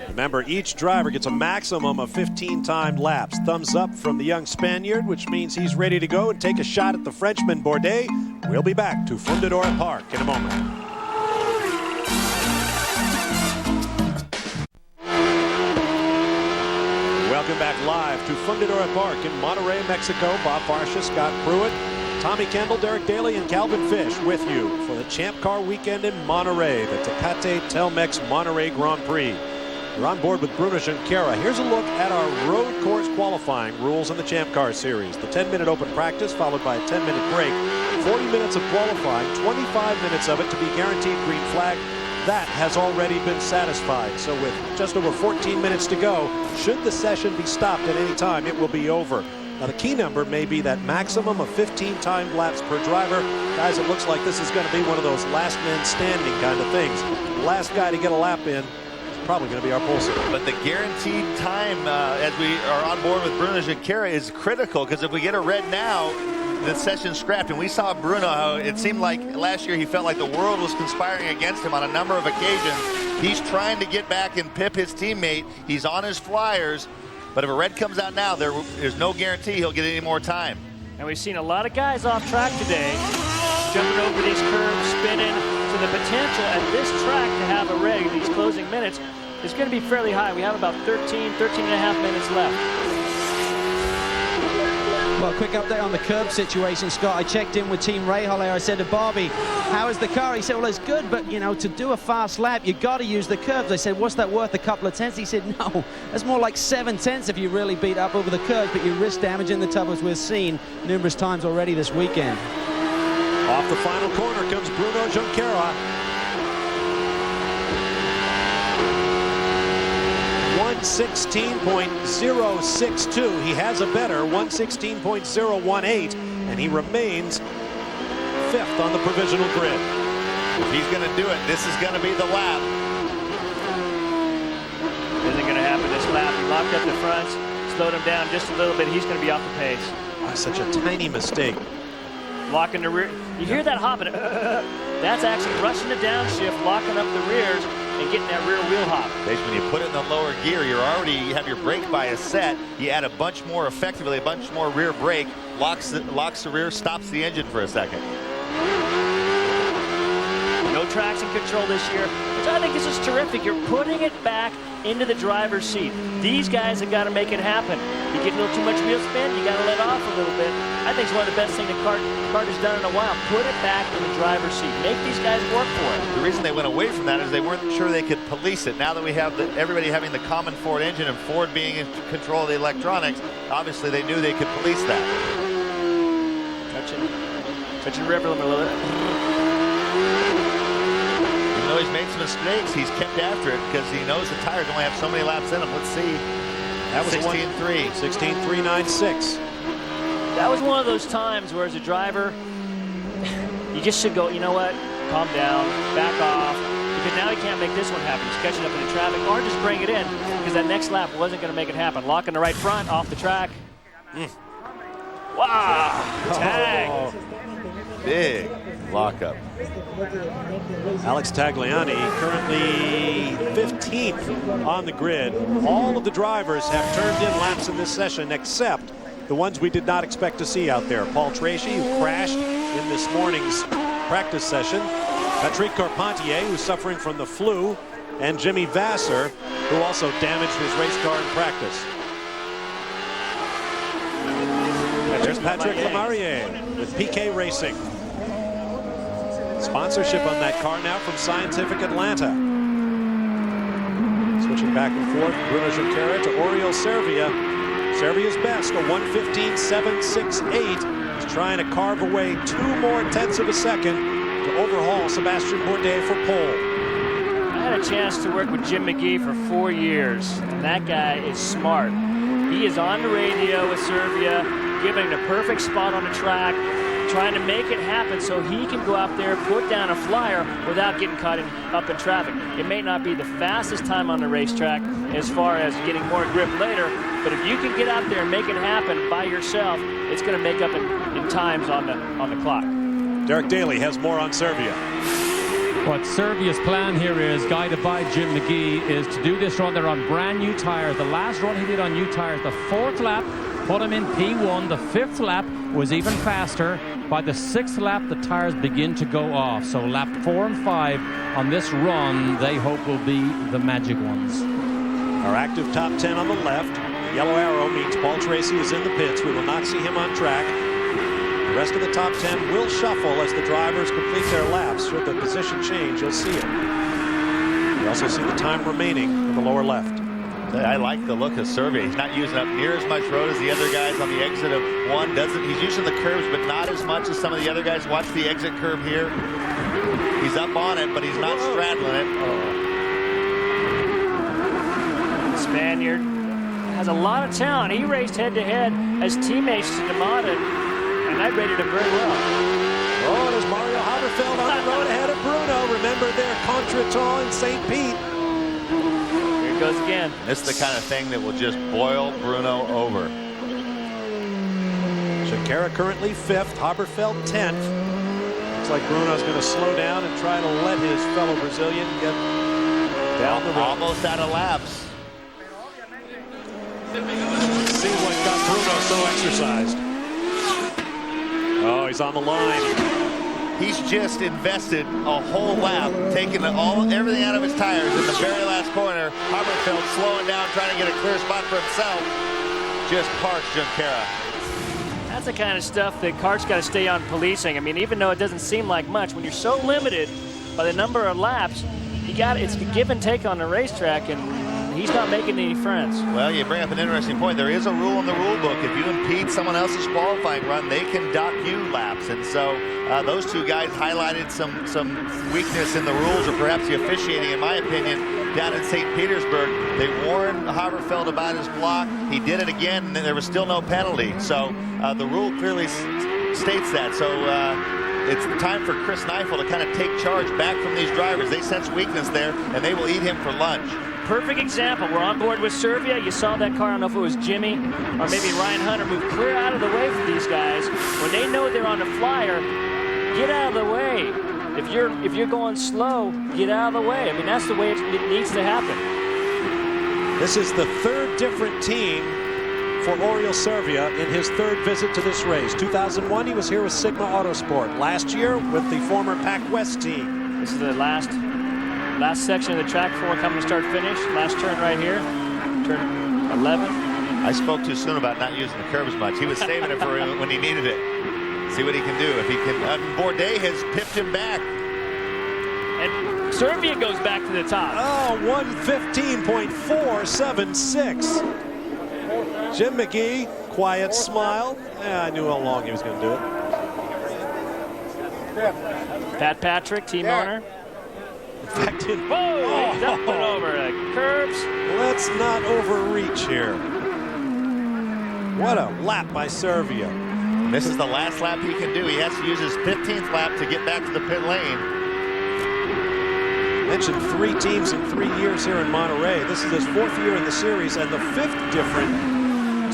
Remember, each driver gets a maximum of 15 timed laps. Thumbs up from the young Spaniard, which means he's ready to go and take a shot at the Frenchman Bourdais. We'll be back to Fundadora Park in a moment. Welcome back live to Fundadora Park in Monterrey, Mexico. Bob Barsha, Scott Pruitt, Tommy Kendall, Derek Daly, and Calvin Fish with you for the Champ Car Weekend in Monterrey, the Tecate Telmex Monterrey Grand Prix. We're on board with Bruno Junqueira. Here's a look at our road course qualifying rules in the Champ Car Series. The 10-minute open practice followed by a 10-minute break. 40 minutes of qualifying, 25 minutes of it to be guaranteed green flag. That has already been satisfied. So with just over 14 minutes to go, should the session be stopped at any time, it will be over. Now the key number may be that maximum of 15 timed laps per driver. Guys, it looks like this is going to be one of those last man standing kind of things. The last guy to get a lap in, probably going to be our pole sitter.
But the guaranteed time as we are on board with Bruno Junqueira is critical, because if we get a red now, the session's scrapped. And we saw Bruno, how it seemed like last year he felt like the world was conspiring against him on a number of occasions. He's trying to get back and pip his teammate. He's on his flyers, but if a red comes out now, there's no guarantee he'll get any more time.
And we've seen a lot of guys off track today, jumping over these curves, spinning. So the potential at this track to have a red in these closing minutes is going to be fairly high. We have about 13 and a half minutes left.
Well, quick update on the curb situation, Scott. I checked in with Team Rahal there. I said to Bobby, how is the car? He said, well, it's good, but, you know, to do a fast lap, you got to use the curbs. I said, what's that worth, a couple of tenths? He said, no, that's more like 7 tenths if you really beat up over the curbs, but you risk damaging the tub, as we've seen numerous times already this weekend.
Off the final corner comes Bruno Junqueira. 1:16.062. He has a better 1:16.018, and he remains 5th on the provisional grid.
If he's going to do it, this is going to be the lap.
Isn't going to happen this lap. He locked up the fronts, slowed him down just a little bit. He's going to be off the pace.
Oh, such a tiny mistake.
Locking the rear. You hear that hopping? That's actually rushing the downshift, locking up the rears, and getting that rear wheel hop.
When you put it in the lower gear, you have your brake bias set. You add a bunch more effectively, a bunch more rear brake, locks the rear, stops the engine for a second.
No traction control this year, which I think is just terrific. You're putting it back into the driver's seat. These guys have got to make it happen. You get a little too much wheel spin, you got to let off a little bit. I think it's one of the best things the kart has done in a while. Put it back in the driver's seat. Make these guys work for it.
The reason they went away from that is they weren't sure they could police it. Now that we have everybody having the common Ford engine and Ford being in control of the electronics, obviously they knew they could police that.
Touching the rear limit a little bit.
Even though he's made some mistakes, he's kept after it because he knows the tires only have so many laps in them. Let's see.
That was
16.3.
16.396.
That was one of those times where, as a driver, you just should go, you know what, calm down, back off, because now he can't make this one happen. He's catching up in the traffic, or just bring it in, because that next lap wasn't going to make it happen. Locking the right front, off the track. Wow, tag.
Oh, big lockup.
Alex Tagliani currently 15th on the grid. All of the drivers have turned in laps in this session except the ones we did not expect to see out there. Paul Tracy, who crashed in this morning's practice session. Patrick Carpentier, who's suffering from the flu. And Jimmy Vasser, who also damaged his race car in practice. There's Patrick Lemarié with PK Racing. Sponsorship on that car now from Scientific Atlanta. Switching back and forth, Bruno Junqueira to Oriol Servia. Servia's best, a 1:15.768. He's trying to carve away 2 more tenths of a second to overhaul Sebastian Bourdais for pole.
I had a chance to work with Jim McGee for 4 years, and that guy is smart. He is on the radio with Servia, giving him the perfect spot on the track, trying to make it happen so he can go out there, put down a flyer without getting caught up in traffic. It may not be the fastest time on the racetrack as far as getting more grip later, but if you can get out there and make it happen by yourself, it's going to make up in times on the clock.
Derek Daly has more on Servia.
What Servia's plan here is, guided by Jim McGee, is to do this run. They're on brand new tires. The last run he did on new tires, the 4th lap, put him in P1. The 5th lap was even faster. By the 6th lap, the tires begin to go off. So lap 4 and 5 on this run, they hope will be the magic ones.
Our active top 10 on the left. The yellow arrow means Paul Tracy is in the pits. We will not see him on track. The rest of the top 10 will shuffle as the drivers complete their laps. Should the position change, you'll see it. You also see the time remaining in the lower left.
I like the look of Servia. He's not using up near as much road as the other guys on the exit of 1. He's using the curves, but not as much as some of the other guys. Watch the exit curve here. He's up on it, but he's not straddling it.
The Spaniard has a lot of talent. He raced head-to-head as teammates to D'Amata, and I rated him very well.
Oh, there's Mario Haberfeld on the road ahead of Bruno. Remember their contretemps in St. Pete.
Goes again.
This is the kind of thing that will just boil Bruno over.
Junqueira currently 5th, Haberfeld 10th. Looks like Bruno's going to slow down and try to let his fellow Brazilian get down the road.
Almost out of laps.
Seems like got Bruno so exercised. Oh, he's on the line.
He's just invested a whole lap, taking everything out of his tires in the very last corner. Haberfeld slowing down, trying to get a clear spot for himself. Just parks Junqueira.
That's the kind of stuff that kart's got to stay on policing. I mean, even though it doesn't seem like much, when you're so limited by the number of laps, it's a give and take on the racetrack, and he's not making any friends.
Well, you bring up an interesting point. There is a rule in the rule book. If you impede someone else's qualifying run, they can dock you laps. And so those two guys highlighted some weakness in the rules, or perhaps the officiating, in my opinion, down in St. Petersburg. They warned Haberfeld about his block. He did it again, and there was still no penalty. So the rule clearly states that. So it's time for Chris Neifel to kind of take charge back from these drivers. They sense weakness there, and they will eat him for lunch.
Perfect example. We're on board with Serbia. You saw that car. I don't know if it was Jimmy or maybe Ryan Hunter move clear out of the way for these guys. When they know they're on the flyer, get out of the way. If you're going slow, get out of the way. I mean, that's the way it needs to happen.
This is the third different team for Oriol Servia in his third visit to this race. 2001, he was here with Sigma Autosport. Last year, with the former Pac West team.
This is the last section of the track before we're coming to start finish. Last turn right here, turn 11.
I spoke too soon about not using the curbs much. He was saving it for when he needed it. See what he can do. If he can, Bourdais has pipped him back.
And Servia goes back to the top.
Oh, 115.476. Jim McGee, quiet smile. I knew how long he was going to do it.
Pat Patrick, team owner.
In fact,
he dumped it over the curbs.
Let's not overreach here. What a lap by Servia.
This is the last lap he can do. He has to use his 15th lap to get back to the pit lane.
Mentioned 3 teams in 3 years here in Monterrey. This is his 4th year in the series and the 5th different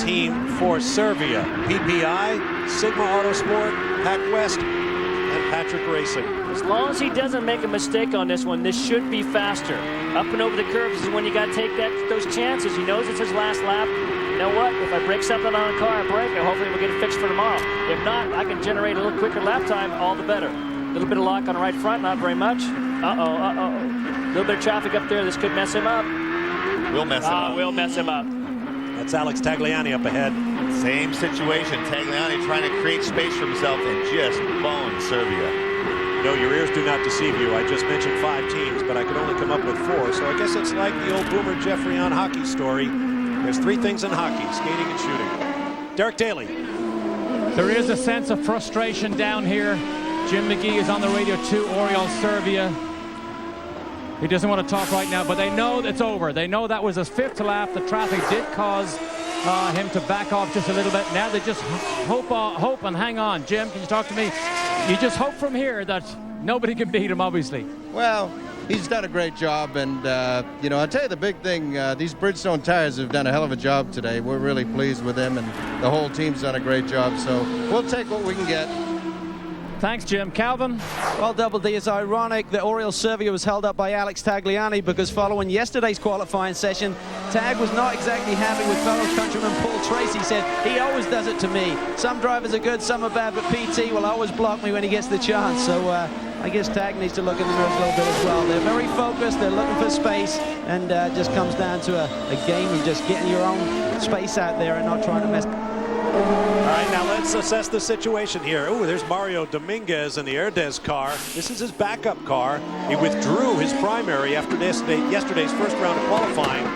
team for Servia. PPI, Sigma Autosport, Pac West, and Patrick Racing.
As long as he doesn't make a mistake on this one, this should be faster. Up and over the curves is when you got to take those chances. He knows it's his last lap. You know what? If I break something on a car, I break it. Hopefully we'll get it fixed for tomorrow. If not, I can generate a little quicker lap time, all the better. A little bit of lock on the right front, not very much. A little bit of traffic up there. This could mess him up.
We'll mess him up.
We'll mess him up.
That's Alex Tagliani up ahead.
Same situation. Tagliani trying to create space for himself and just boned Servia.
No, your ears do not deceive you. I just mentioned 5 teams, but I could only come up with 4. So I guess it's like the old Boomer Jeffrey on hockey story. There's 3 things in hockey: skating and shooting. Derek Daly.
There is a sense of frustration down here. Jim McGee is on the radio to Oriol Servia. He doesn't want to talk right now, but they know it's over. They know that was his 5th lap. The traffic did cause him to back off just a little bit. Now they just hope and hang on. Jim, can you talk to me? You just hope from here that nobody can beat him, obviously.
Well, he's done a great job, and you know, I'll tell you the big thing, these Bridgestone tires have done a hell of a job today. We're really pleased with them, and the whole team's done a great job, so we'll take what we can get.
Thanks, Jim. Calvin?
Well, Double D, it's ironic that Oriol Servia was held up by Alex Tagliani because following yesterday's qualifying session, Tag was not exactly happy with fellow countryman Paul Tracy. He said, he always does it to me. Some drivers are good, some are bad, but PT will always block me when he gets the chance. So I guess Tag needs to look in the mirror a little bit as well. They're very focused, they're looking for space, and just comes down to a game of just getting your own space out there and not trying to mess.
All right, now let's assess the situation here. Ooh, there's Mario Dominguez in the Erdez car. This is his backup car. He withdrew his primary after yesterday's first round of qualifying,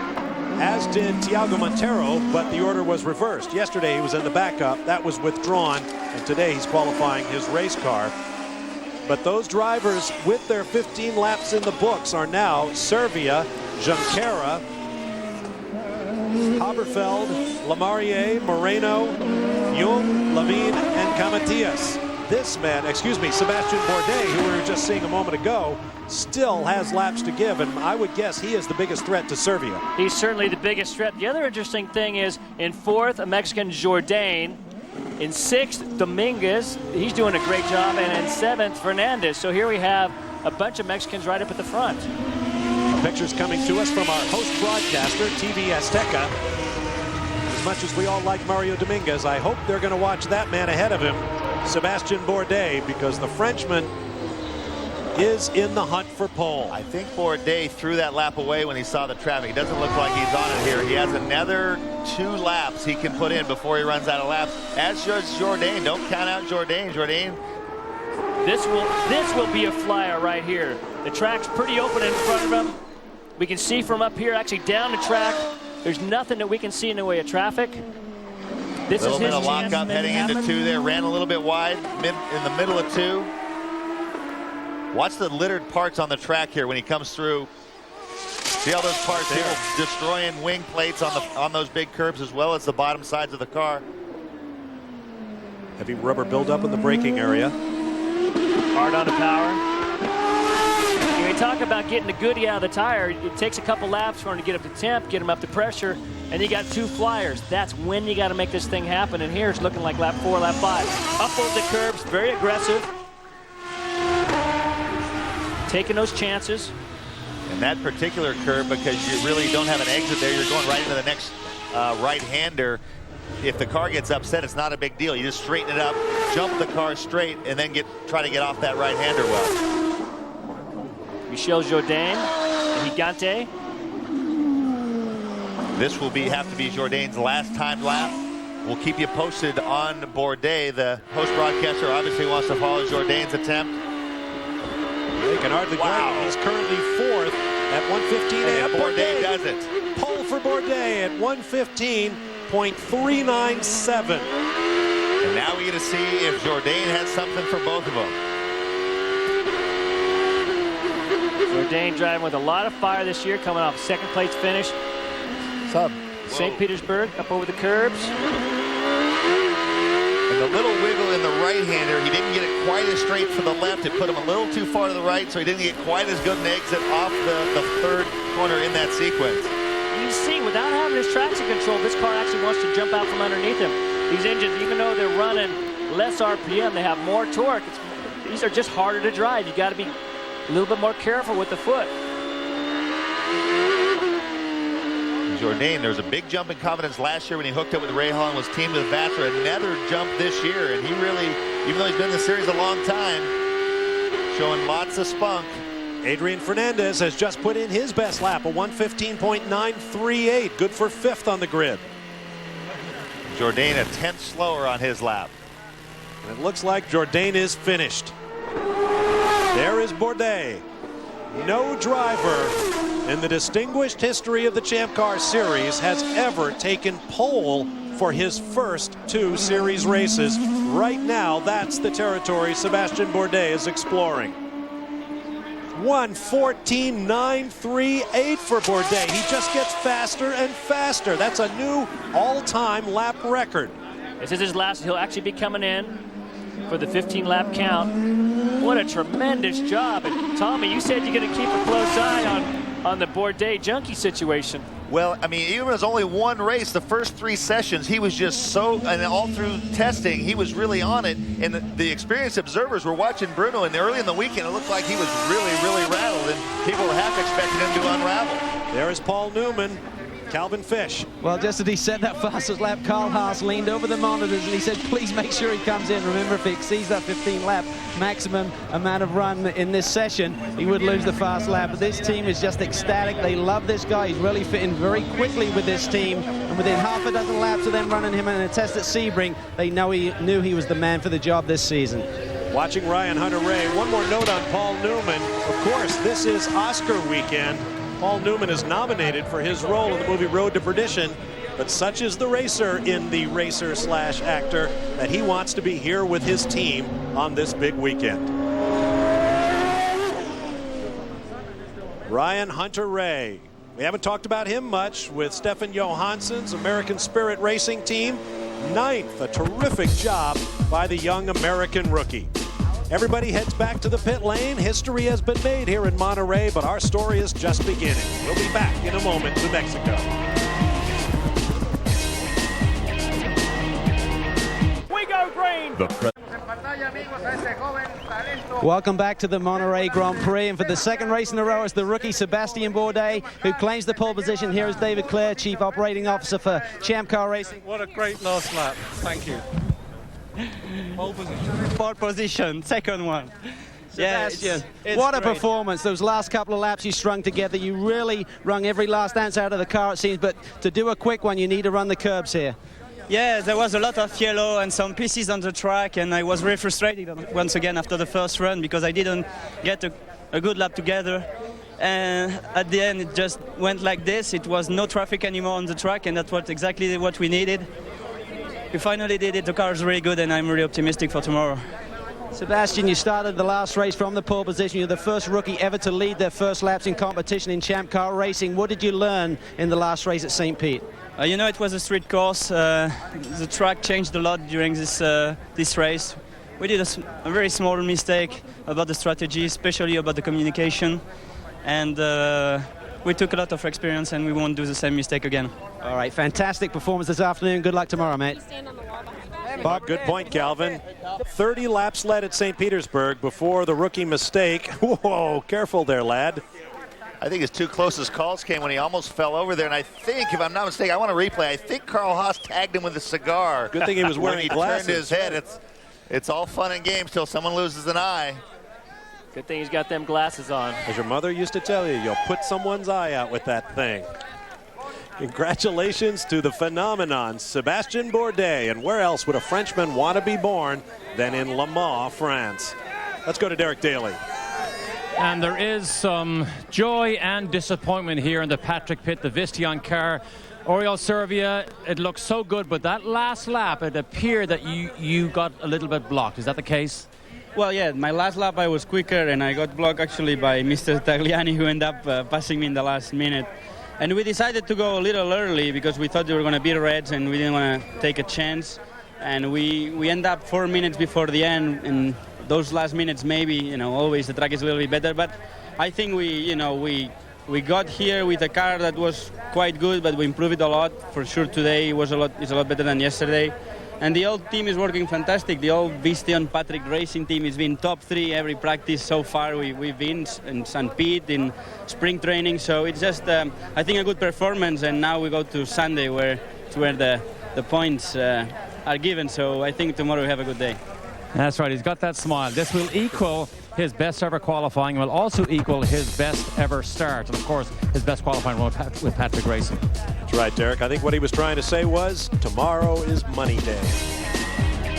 as did Thiago Montero, but the order was reversed. Yesterday he was in the backup. That was withdrawn, and today he's qualifying his race car. But those drivers with their 15 laps in the books are now Servia, Junqueira, Haberfeld, Lamarier, Moreno, Jung, Levine, and Camatias. This man, Sebastian Bourdais, who we were just seeing a moment ago, still has laps to give, and I would guess he is the biggest threat to Servia.
He's certainly the biggest threat. The other interesting thing is, in 4th, a Mexican Jourdain. In 6th, Dominguez. He's doing a great job. And in 7th, Fernandez. So here we have a bunch of Mexicans right up at the front.
Pictures coming to us from our host broadcaster, TV Azteca. As much as we all like Mario Dominguez, I hope they're going to watch that man ahead of him, Sebastian Bourdais, because the Frenchman is in the hunt for pole.
I think Bourdais threw that lap away when he saw the traffic. It doesn't look like he's on it here. He has another 2 laps he can put in before he runs out of laps, as does Jourdain. Don't count out Jourdain. Jourdain.
This will be a flyer right here. The track's pretty open in front of him. We can see from up here, actually down the track, there's nothing that we can see in the way of traffic. This
little
is his
bit of
chance
lockup
to make
heading
it
into
happen.
2 there. Ran a little bit wide in the middle of 2. Watch the littered parts on the track here when he comes through. See all those parts here destroying wing plates on those big curbs as well as the bottom sides of the car.
Heavy rubber buildup in the braking area.
Hard on the power. When we talk about getting the goodie out of the tire, it takes a couple laps for him to get up to temp, get him up to pressure, and you got 2 flyers. That's when you got to make this thing happen. And here it's looking like lap 4, lap 5. Up over the curbs, very aggressive. Taking those chances.
And that particular curb, because you really don't have an exit there, you're going right into the next right-hander. If the car gets upset, it's not a big deal. You just straighten it up, jump the car straight, and then try to get off that right-hander well.
Michel Jourdain and Higante.
This will have to be Jourdain's last time lap. We'll keep you posted on Bourdais. The host broadcaster obviously wants to follow Jourdain's attempt.
They can hardly go. He's currently 4th at 1:15, and
Bourdais does it.
Pole for Bourdais at 1:15.397.
And now we get to see if Jourdain has something for both of them.
Jourdain driving with a lot of fire this year, coming off second place finish. St. Petersburg, up over the curbs.
And the little wiggle in the right-hander, he didn't get it quite as straight for the left. It put him a little too far to the right, so he didn't get quite as good an exit off the 3rd corner in that sequence.
You see, without having his traction control, this car actually wants to jump out from underneath him. These engines, even though they're running less RPM, they have more torque. These are just harder to drive. You got to be a little bit more careful with the foot.
Jourdain, there was a big jump in confidence last year when he hooked up with Ray Hall and was teamed with Vassar. Another jump this year, and he really, even though he's been in the series a long time, showing lots of spunk.
Adrian Fernandez has just put in his best lap, a 1:15.938, good for 5th on the grid.
Jourdain a 10th slower on his lap.
And it looks like Jourdain is finished. There is Bourdais. No driver in the distinguished history of the Champ Car Series has ever taken pole for his first 2 series races. Right now, that's the territory Sébastien Bourdais is exploring. 1:14.938 for Bourdais. He just gets faster and faster. That's a new all-time lap record.
This is his last. He'll actually be coming in for the 15-lap count. What a tremendous job. And Tommy, you said you're going to keep a close eye on the Bourdais junkie situation.
Well, I mean, even if it was only 1 race, the first 3 sessions, he was just so, and all through testing, he was really on it. And the experienced observers were watching Bruno, and early in the weekend, it looked like he was really, really rattled, and people were half expecting him to unravel.
There is Paul Newman. Calvin Fish.
Well, just as he said that fastest lap, Carl Haas leaned over the monitors and he said, please make sure he comes in. Remember, if he exceeds that 15-lap maximum amount of run in this session, he would lose the fast lap. But this team is just ecstatic. They love this guy. He's really fitting very quickly with this team. And within half a dozen laps of them running him in a test at Sebring, they knew he was the man for the job this season.
Watching Ryan Hunter-Reay. One more note on Paul Newman. Of course, this is Oscar weekend. Paul Newman is nominated for his role in the movie Road to Perdition, but such is the racer in the racer/actor that he wants to be here with his team on this big weekend. Ryan Hunter-Reay. We haven't talked about him much with Stefan Johansson's American Spirit Racing team. 9th, a terrific job by the young American rookie. Everybody heads back to the pit lane. History has been made here in Monterrey, but our story is just beginning. We'll be back in a moment to Mexico.
We go green!
Welcome back to the Monterrey Grand Prix, and for the 2nd race in a row, it's the rookie Sébastien Bourdais who claims the pole position. Here is David Clare, Chief Operating Officer for Champ Car Racing.
What a great last lap. Thank you.
Pole position, 2nd one. Sebastian, it's what a great. performance. Those last couple of laps you strung together. You really wrung every last ounce out of the car, it seems. But to do a quick one, you need to run the curbs here.
Yeah, there was a lot of yellow and some pieces on the track, and I was very frustrated once again after the first run because I didn't get a good lap together. And at the end, it just went like this. It was no traffic anymore on the track, and that's exactly what we needed. We finally did it. The car is really good, and I'm really optimistic for tomorrow.
Sebastian, you started the last race from the pole position. You're the first rookie ever to lead their first laps in competition in Champ Car racing. What did you learn in the last race at St. Pete?
You know, it was a street course. The track changed a lot during this race. We did a very small mistake about the strategy, especially about the communication. And we took a lot of experience, and we won't do the same mistake again.
All right, fantastic performance this afternoon. Good luck tomorrow, mate.
Bob, good point, Calvin. 30 laps led at St. Petersburg before the rookie mistake. Whoa, careful there, lad.
I think his two closest calls came when he almost fell over there, and I think, if I'm not mistaken, I want to replay, I think Carl Haas tagged him with a cigar.
Good thing he was wearing glasses.
When he turned his head. It's all fun and games till someone loses an eye.
Good thing he's got them glasses on.
As your mother used to tell you, you'll put someone's eye out with that thing. Congratulations to the phenomenon, Sébastien Bourdais. And where else would a Frenchman want to be born than in Le Mans, France? Let's go to Derek Daly.
And there is some joy and disappointment here in the Patrick Pit, the Vistion car. Oriol Servia, it looks so good, but that last lap, it appeared that you got a little bit blocked. Is that the case?
Well, yeah, my last lap I was quicker, and I got blocked actually by Mr. Tagliani, who ended up passing me in the last minute. And we decided to go a little early because we thought they were going to be Reds, and we didn't want to take a chance. And we end up 4 minutes before the end, and those last minutes maybe, always the track is a little bit better. But I think we got here with a car that was quite good, but we improved it a lot. For sure today it's a lot better than yesterday. And the old team is working fantastic. The old Vistion Patrick Racing team has been top 3 every practice so far. We've been in St. Pete, in spring training. So it's just, I think, a good performance. And now we go to Sunday where the points are given. So I think tomorrow we have a good day.
That's right. He's got that smile. This will equal his best ever qualifying. Will also equal his best ever start. And, of course, his best qualifying with Patrick Racing.
That's right, Derek. I think what he was trying to say was tomorrow is money day.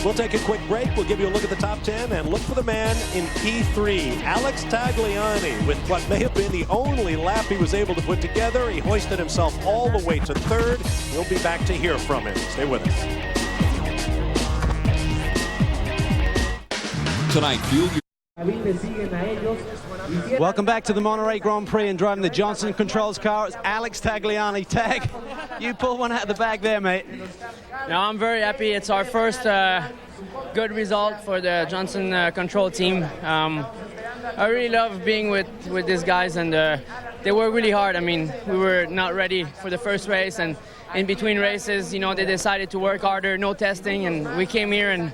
We'll take a quick break. We'll give you a look at the top 10 and look for the man in P3, Alex Tagliani, with what may have been the only lap he was able to put together. He hoisted himself all the way to 3rd. We'll be back to hear from him. Stay with us.
Tonight, fuel your...
Welcome back to the Monterrey Grand Prix, and driving the Johnson Controls car, it's Alex Tagliani. Tag, you pull one out of the bag there, mate.
No, I'm very happy. It's our first good result for the Johnson Control team. I really love being with these guys, and they work really hard. I mean, we were not ready for the first race, and in between races, they decided to work harder, no testing, and we came here and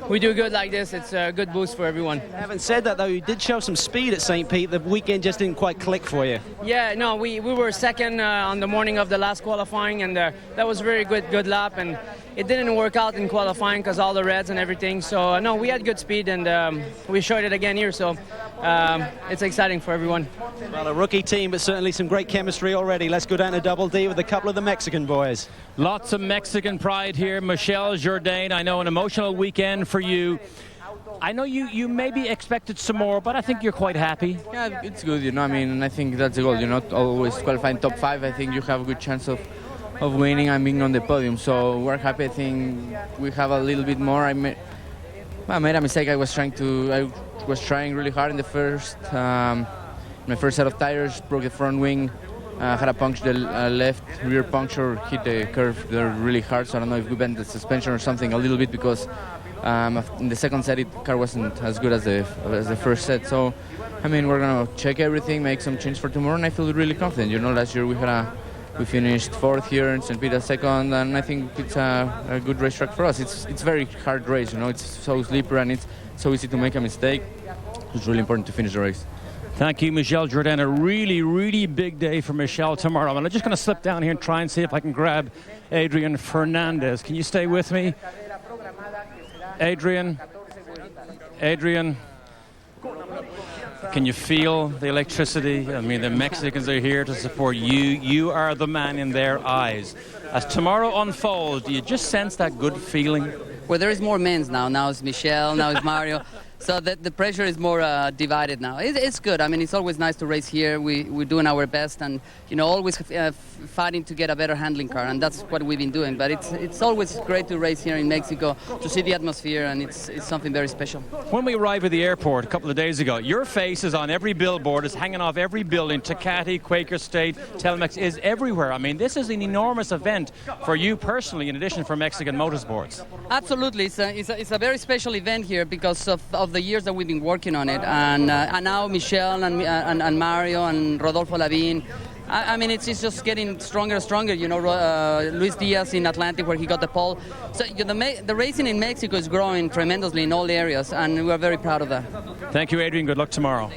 we do good like this. It's a good boost for everyone.
Having said that, though, you did show some speed at St. Pete. The weekend just didn't quite click for you.
Yeah, no, we were second on the morning of the last qualifying, and that was a very good lap. And it didn't work out in qualifying because all the reds and everything. So, no, we had good speed, and we showed it again here. So it's exciting for everyone.
Well, a rookie team, but certainly some great chemistry already. Let's go down to Double D with a couple of the Mexican boys.
Lots of Mexican pride here. Michel Jourdain, I know an emotional weekend for you. I know you maybe expected some more, but I think you're quite happy.
Yeah, it's good, I mean, I think that's the goal, always qualifying top 5. I think you have a good chance of winning and being on the podium. So we're happy. I think we have a little bit more. I made a mistake. I was trying really hard in the first, my first set of tires, broke the front wing. Had a puncture, the left rear puncture, hit the curve there really hard. So I don't know if we bent the suspension or something a little bit, because in the second set, the car wasn't as good as the first set. So, I mean, we're gonna check everything, make some change for tomorrow, and I feel really confident. Last year we finished 4th here in St. Peter 2nd, and I think it's a good racetrack for us. It's very hard race, It's so slippery and it's so easy to make a mistake. It's really important to finish the race.
Thank you, Michel Jourdain. A really, really big day for Michel tomorrow. And I'm just going to slip down here and try and see if I can grab Adrian Fernandez. Can you stay with me? Adrian. Can you feel the electricity? I mean, the Mexicans are here to support you. You are the man in their eyes. As tomorrow unfolds, do you just sense that good feeling?
Well, there is more men now. Now it's Michelle, now it's Mario. So the pressure is more divided now. It's good. I mean, it's always nice to race here. We're doing our best and, you know, always fighting to get a better handling car, and that's what we've been doing. But it's always great to race here in Mexico, to see the atmosphere, and it's something very special.
When we arrived at the airport a couple of days ago, your face is on every billboard, is hanging off every building. Tecate, Quaker State, Telmex is everywhere. I mean, this is an enormous event for you personally, in addition for Mexican motorsports.
Absolutely. It's a very special event here because of the years that we've been working on it, and now Michelle and Mario and Rodolfo Lavin. I mean, it's just getting stronger and stronger. You know, Luis Diaz in Atlantic, where he got the pole. So the racing in Mexico is growing tremendously in all areas, and we're very proud of that.
Thank you, Adrian. Good luck tomorrow.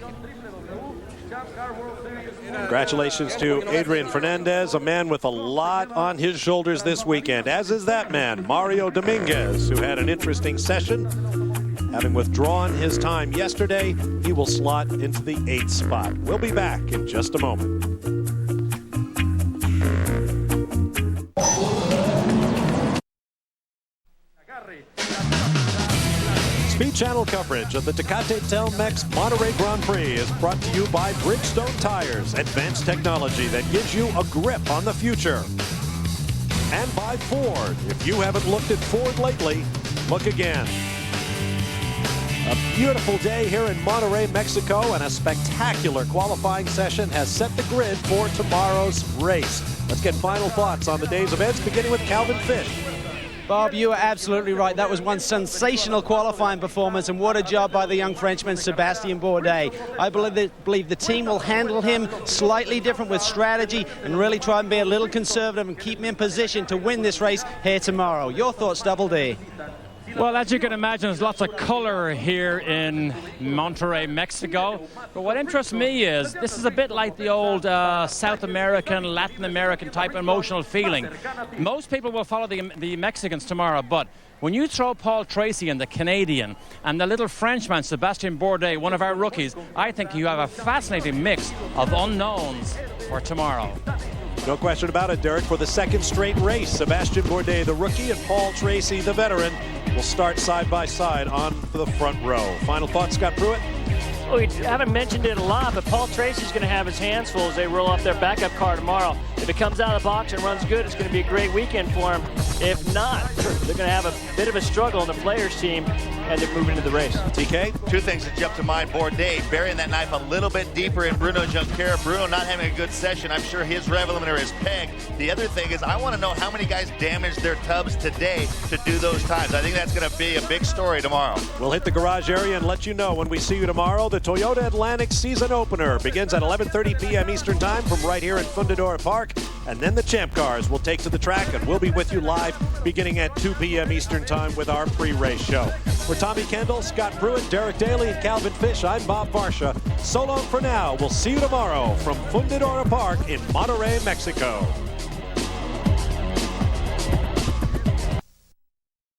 Congratulations to Adrian Fernandez, a man with a lot on his shoulders this weekend, as is that man, Mario Dominguez, who had an interesting session. Having withdrawn his time yesterday, he will slot into the 8th spot. We'll be back in just a moment. Speed Channel coverage of the Tecate Telmex Monterrey Grand Prix is brought to you by Bridgestone Tires, advanced technology that gives you a grip on the future. And by Ford. If you haven't looked at Ford lately, look again. A beautiful day here in Monterrey, Mexico, and a spectacular qualifying session has set the grid for tomorrow's race. Let's get final thoughts on the day's events, beginning with Calvin Fish.
Bob, you are absolutely right. That was one sensational qualifying performance, and what a job by the young Frenchman, Sébastien Bourdais. I believe the team will handle him slightly different with strategy and really try and be a little conservative and keep him in position to win this race here tomorrow. Your thoughts, Double D?
Well, as you can imagine, there's lots of color here in Monterrey, Mexico. But what interests me is this is a bit like the old South American, Latin American type emotional feeling. Most people will follow the Mexicans tomorrow, but when you throw Paul Tracy in, the Canadian, and the little Frenchman, Sébastien Bourdais, one of our rookies, I think you have a fascinating mix of unknowns for tomorrow.
No question about it, Derek. For the second straight race, Sébastien Bourdais, the rookie, and Paul Tracy, the veteran, will start side by side on the front row. Final thoughts, Scott Pruitt?
Well, we haven't mentioned it a lot, but Paul Tracy's going to have his hands full as they roll off their backup car tomorrow. If it comes out of the box and runs good, it's going to be a great weekend for him. If not, they're going to have a bit of a struggle in the players' team, and they're moving into the race.
TK?
Two things that jump to mind. Bourdais burying that knife a little bit deeper in Bruno Junqueira. Bruno not having a good session. I'm sure his rev limiter is pegged. The other thing is I want to know how many guys damaged their tubs today to do those times. I think that's going to be a big story tomorrow.
We'll hit the garage area and let you know when we see you tomorrow. The Toyota Atlantic season opener begins at 11:30 p.m. Eastern Time from right here in Fundadora Park. And then the Champ Cars will take to the track, and we'll be with you live beginning at 2 p.m. Eastern Time with our pre-race show. For Tommy Kendall, Scott Pruitt, Derek Daly, and Calvin Fish, I'm Bob Barsha. So long for now. We'll see you tomorrow from Fundadora Park in Monterrey, Mexico.